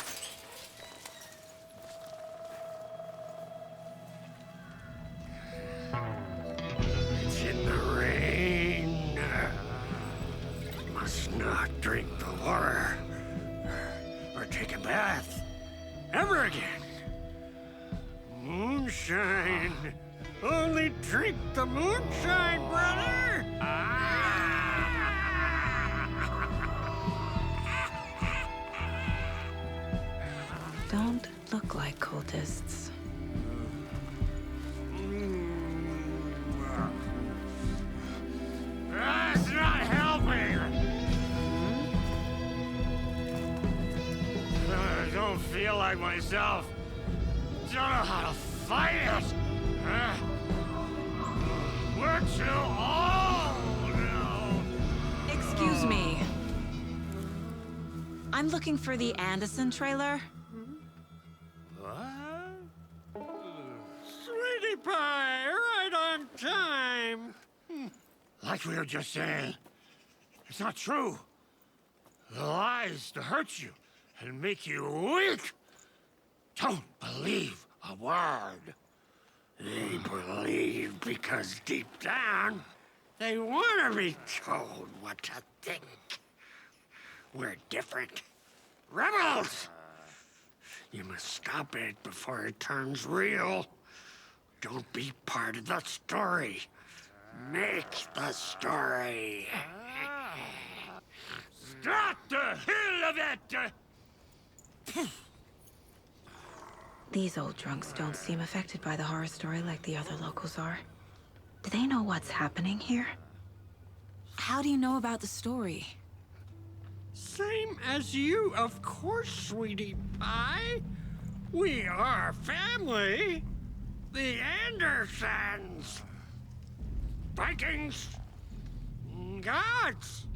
It's in the rain. Must not drink the water. Or take a bath. Ever again. Moonshine. Only drink the moonshine, brother! Don't look like cultists. That's not helping! I don't feel like myself. Don't know how to fight it! We're too old now! Excuse me. I'm looking for the Anderson trailer. What? Sweetie pie, right on time! Like we were just saying, it's not true. The lies to hurt you and make you weak. Don't believe a word. They believe because deep down, they want to be told what to think. We're different. Rebels! You must stop it before it turns real. Don't be part of the story. Make the story. Start the hell of it! These old drunks don't seem affected by the horror story like the other locals are. Do they know what's happening here? How do you know about the story? Same as you, of course, sweetie pie. We are family. The Andersons. Vikings. Gods.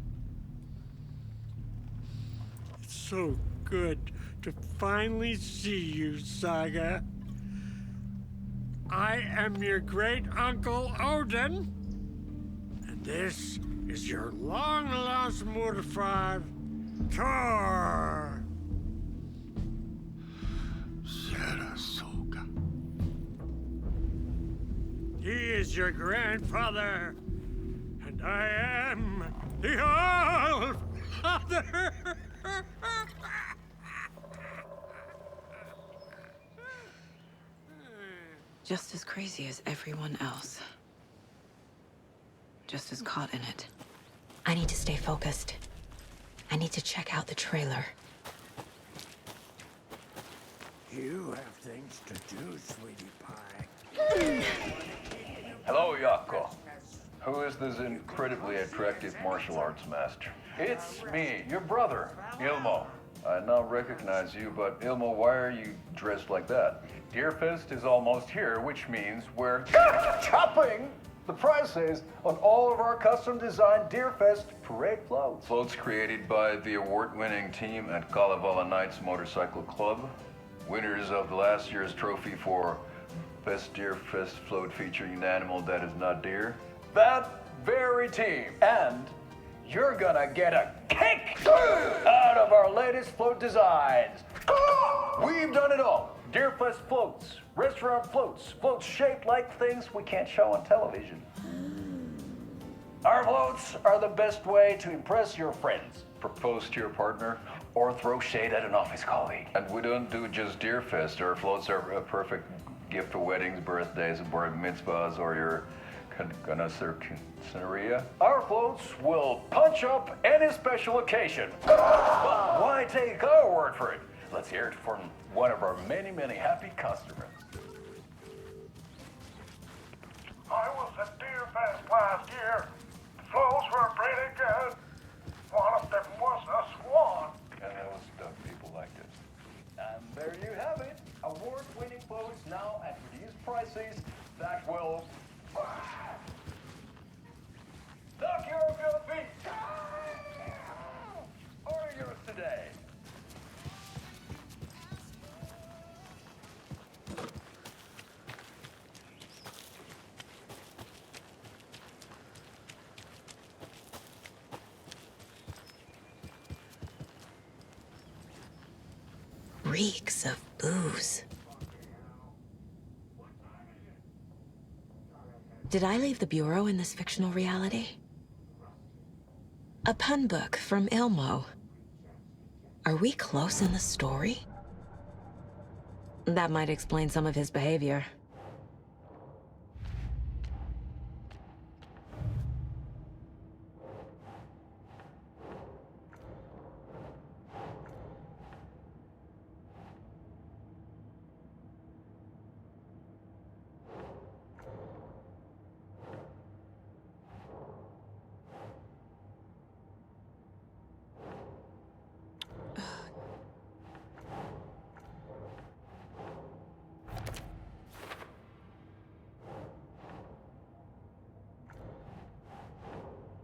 It's so good to finally see you, Saga. I am your great-uncle Odin, and this is your long-lost mortified Thor. Sarasota. He is your grandfather, and I am the All-Father. Just as crazy as everyone else. Just as caught in it. I need to stay focused. I need to check out the trailer. You have things to do, sweetie pie. Hello, Yako. Who is this incredibly attractive martial arts master? It's me, your brother, Ilmo. I now recognize you, but Ilmo, why are you dressed like that? Deerfest is almost here, which means we're chopping the prices on all of our custom-designed Deerfest parade floats. Floats created by the award-winning team at Kalevala Knights Motorcycle Club, winners of the last year's trophy for Best Deerfest float featuring an animal that is not deer. That very team. And you're gonna get a kick out of our latest float designs. We've done it all. Deerfest floats, restaurant floats, floats shaped like things we can't show on television. Our floats are the best way to impress your friends, propose to your partner, or throw shade at an office colleague. And we don't do just Deerfest. Our floats are a perfect gift for weddings, birthdays, bar mitzvahs, or your Scenaria. Our floats will punch up any special occasion. But why take our word for it? Let's hear it from one of our many, many happy customers. I was at Deerfest last year. Floats were pretty good. One of them was a swan. And those stuff people liked it. And there you have it. Award-winning floats now at reduced prices that will knock you off your feet. Order yours today. Reeks of booze. Did I leave the bureau in this fictional reality? A pun book from Ilmo. Are we close in the story? That might explain some of his behavior.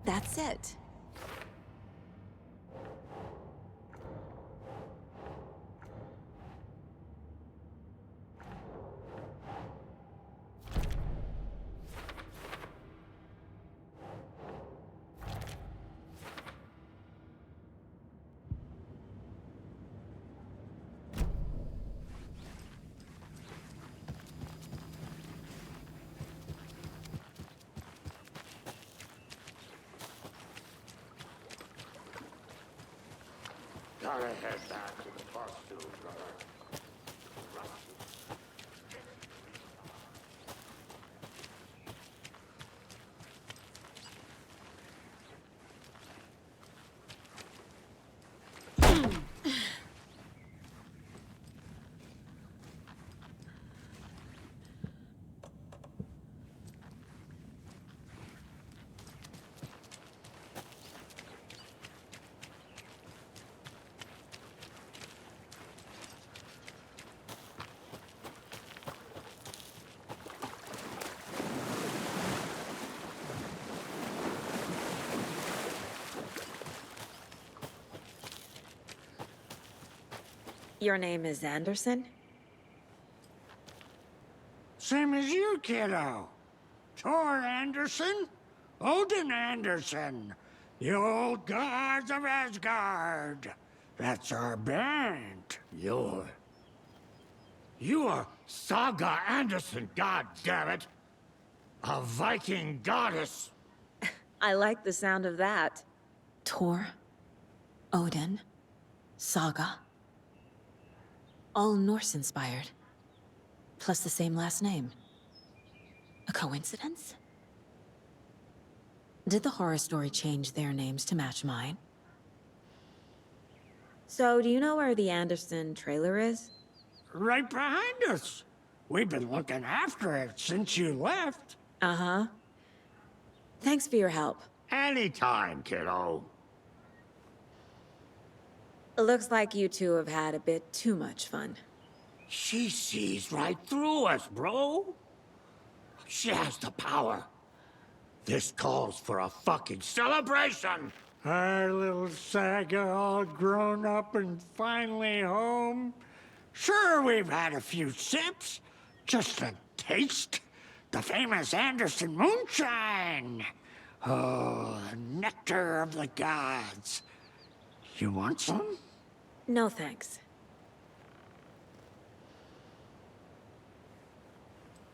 That's it. Gotta head back to the bus soon, brother. Your name is Anderson? Same as you, kiddo. Tor Anderson, Odin Anderson, the old gods of Asgard. That's our band. You are Saga Anderson, goddammit. A Viking goddess. I like the sound of that. Tor, Odin, Saga. All Norse-inspired. Plus the same last name. A coincidence? Did the horror story change their names to match mine? So, do you know where the Anderson trailer is? Right behind us. We've been looking after it since you left. Uh-huh. Thanks for your help. Anytime, kiddo. It looks like you two have had a bit too much fun. She sees right through us, bro. She has the power. This calls for a fucking celebration. Our little Saga all grown up and finally home. Sure, we've had a few sips. Just a taste. The famous Anderson moonshine. Oh, the nectar of the gods. You want some? No thanks.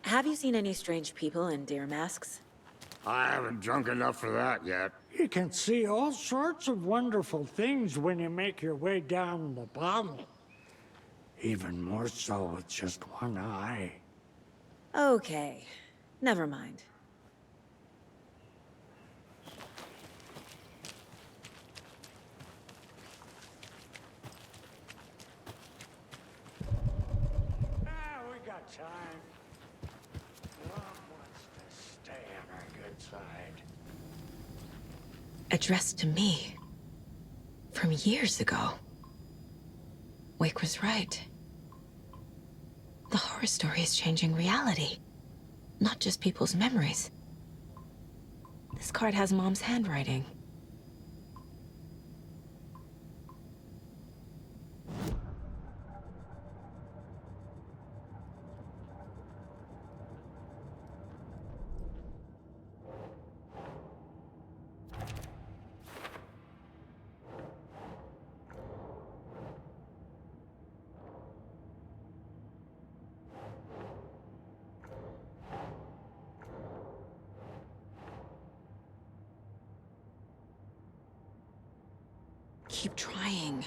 Have you seen any strange people in deer masks? I haven't drunk enough for that yet. You can see all sorts of wonderful things when you make your way down the bottom. Even more so with just one eye. Okay. Never mind. We got time. Love wants to stay on our good side. Addressed to me. From years ago. Wake was right. The horror story is changing reality. Not just people's memories. This card has Mom's handwriting. Keep trying.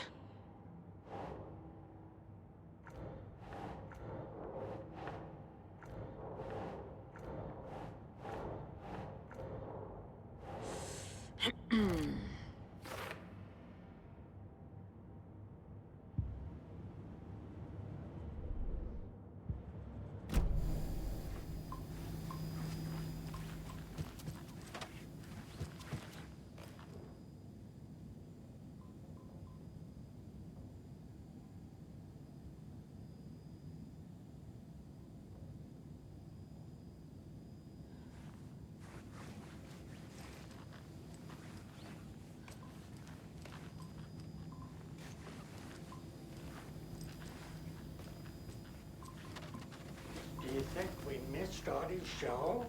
start his show?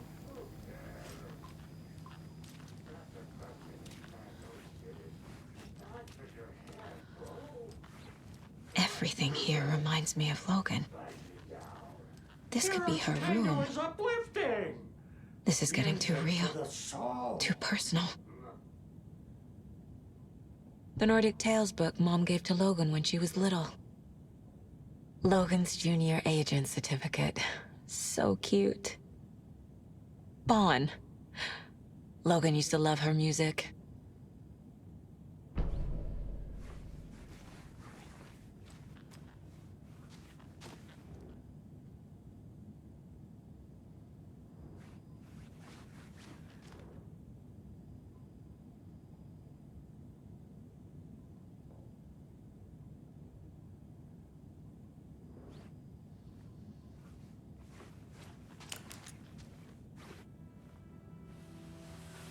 Everything here reminds me of Logan. This could be her room. Was uplifting. This is getting too real. The soul. Too personal. The Nordic Tales book Mom gave to Logan when she was little. Logan's junior agent certificate. So cute. Bon. Logan used to love her music.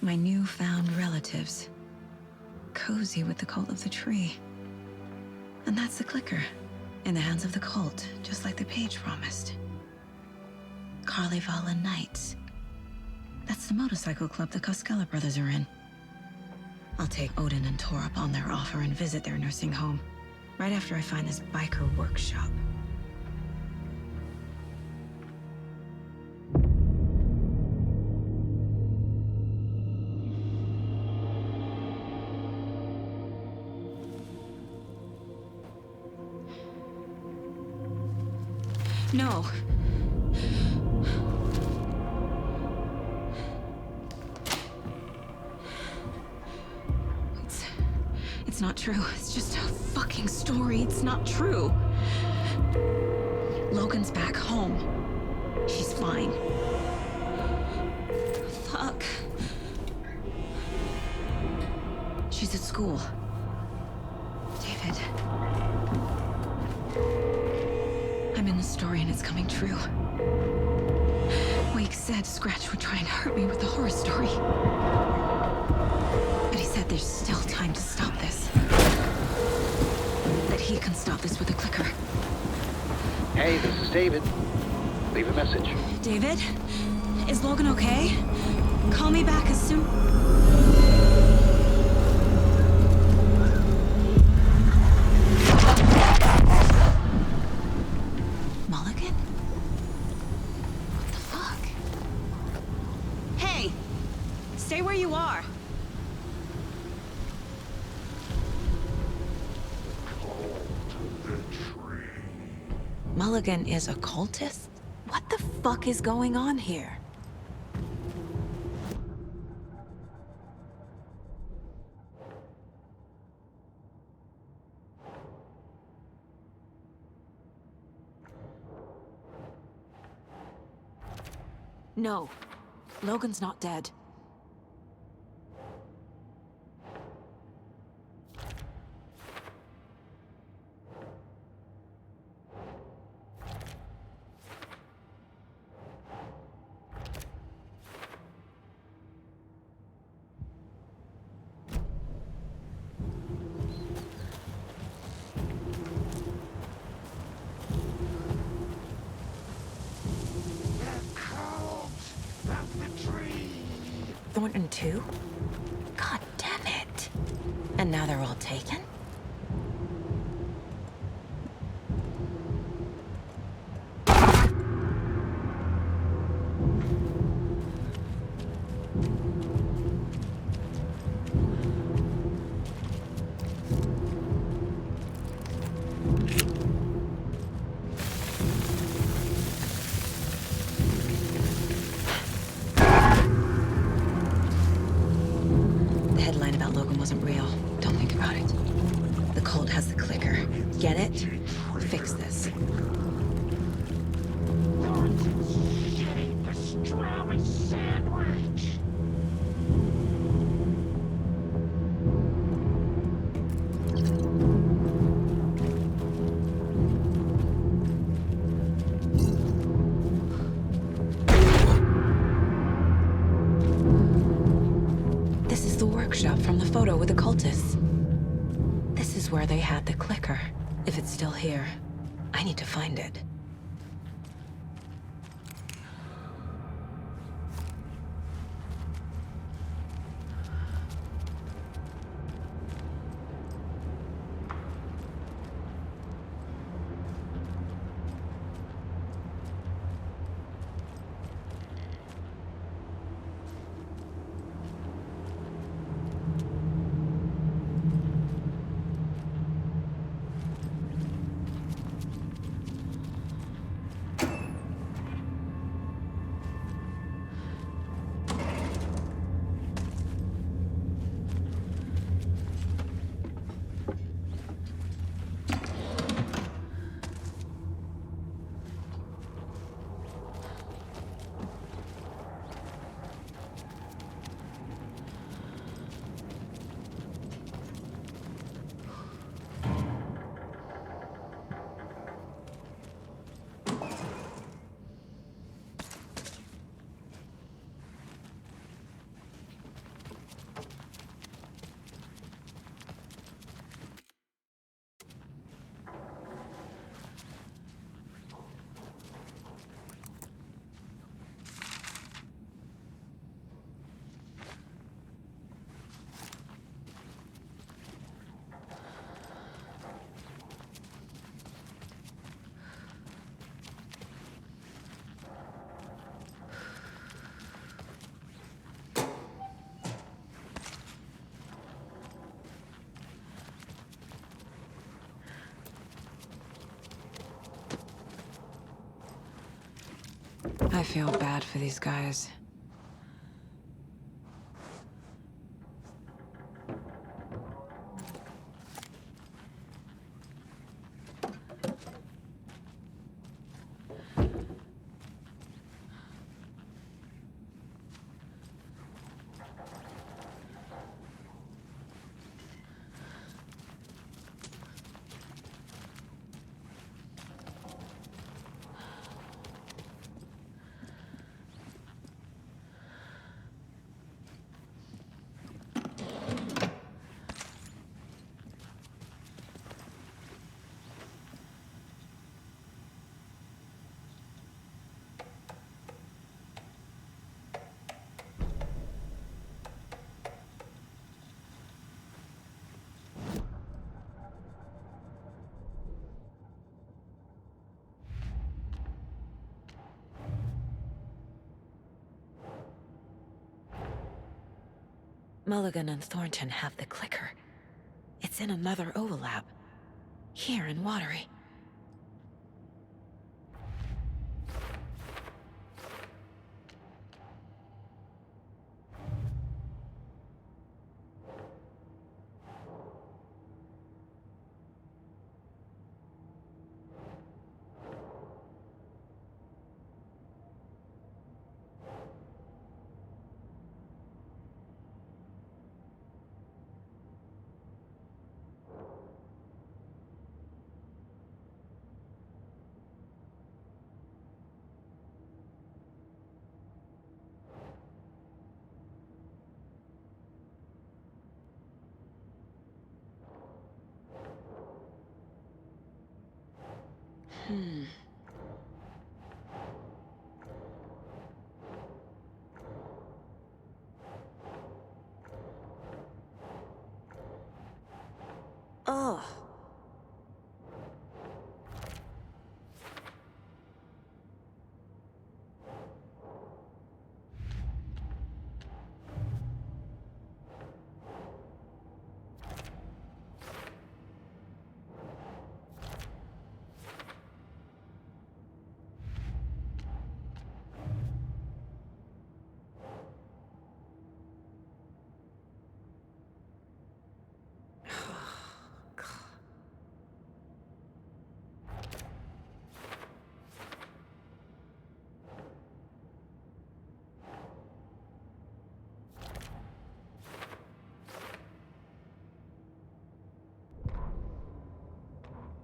My newfound relatives. Cozy with the cult of the tree. And that's the clicker. In the hands of the cult, just like the page promised. Carnival Knights. That's the motorcycle club the Koskela brothers are in. I'll take Odin and Tor up on their offer and visit their nursing home. Right after I find this biker workshop. No. It's not true. It's just a fucking story. It's not true. Logan's back home. She's fine. Fuck. She's at school. David. I'm in the story and it's coming true. Wake said Scratch would try and hurt me with the horror story. But he said there's still time to stop this. That he can stop this with a clicker. Hey, this is David. Leave a message. David? Is Logan okay? Call me back as soon... Stay where you are. Mulligan is a cultist? What the fuck is going on here? No. Logan's not dead. Thornton too? God damn it. And now they're all taken? Wasn't real. Don't think about it. The cult has the clicker. Get it? Fix this. The strawberry sandwich. Workshop from the photo with the cultists. This is where they had the clicker. If it's still here, I need to find it. I feel bad for these guys. Mulligan and Thornton have the clicker. It's in another overlap. Here in Watery. Oh.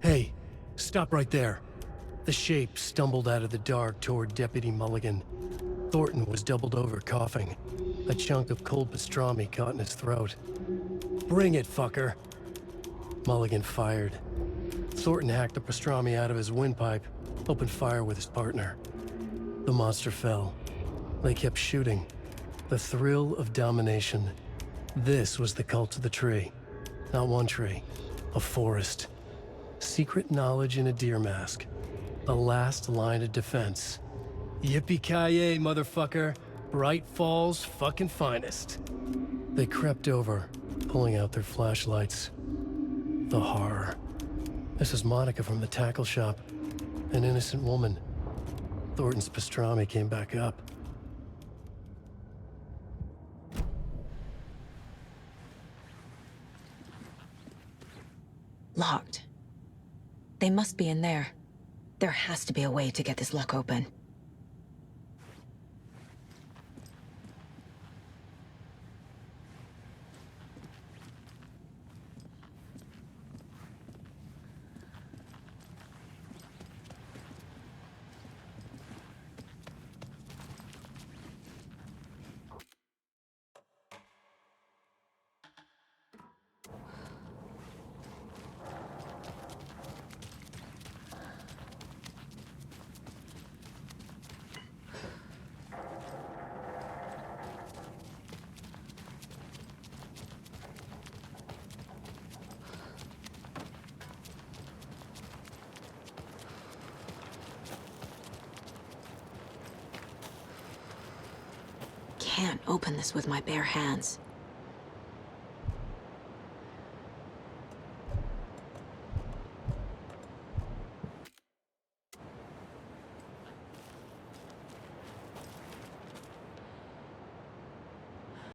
Hey, stop right there. The shape stumbled out of the dark toward Deputy Mulligan. Thornton was doubled over, coughing. A chunk of cold pastrami caught in his throat. Bring it, fucker! Mulligan fired. Thornton hacked the pastrami out of his windpipe, opened fire with his partner. The monster fell. They kept shooting. The thrill of domination. This was the cult of the tree. Not one tree, a forest. Secret knowledge in a deer mask. The last line of defense. Yippee-ki-yay, motherfucker. Bright Falls' fucking finest. They crept over, pulling out their flashlights. The horror. This is Monica from the tackle shop. An innocent woman. Thornton's pastrami came back up. Locked. They must be in there. There has to be a way to get this lock open. Can't open this with my bare hands.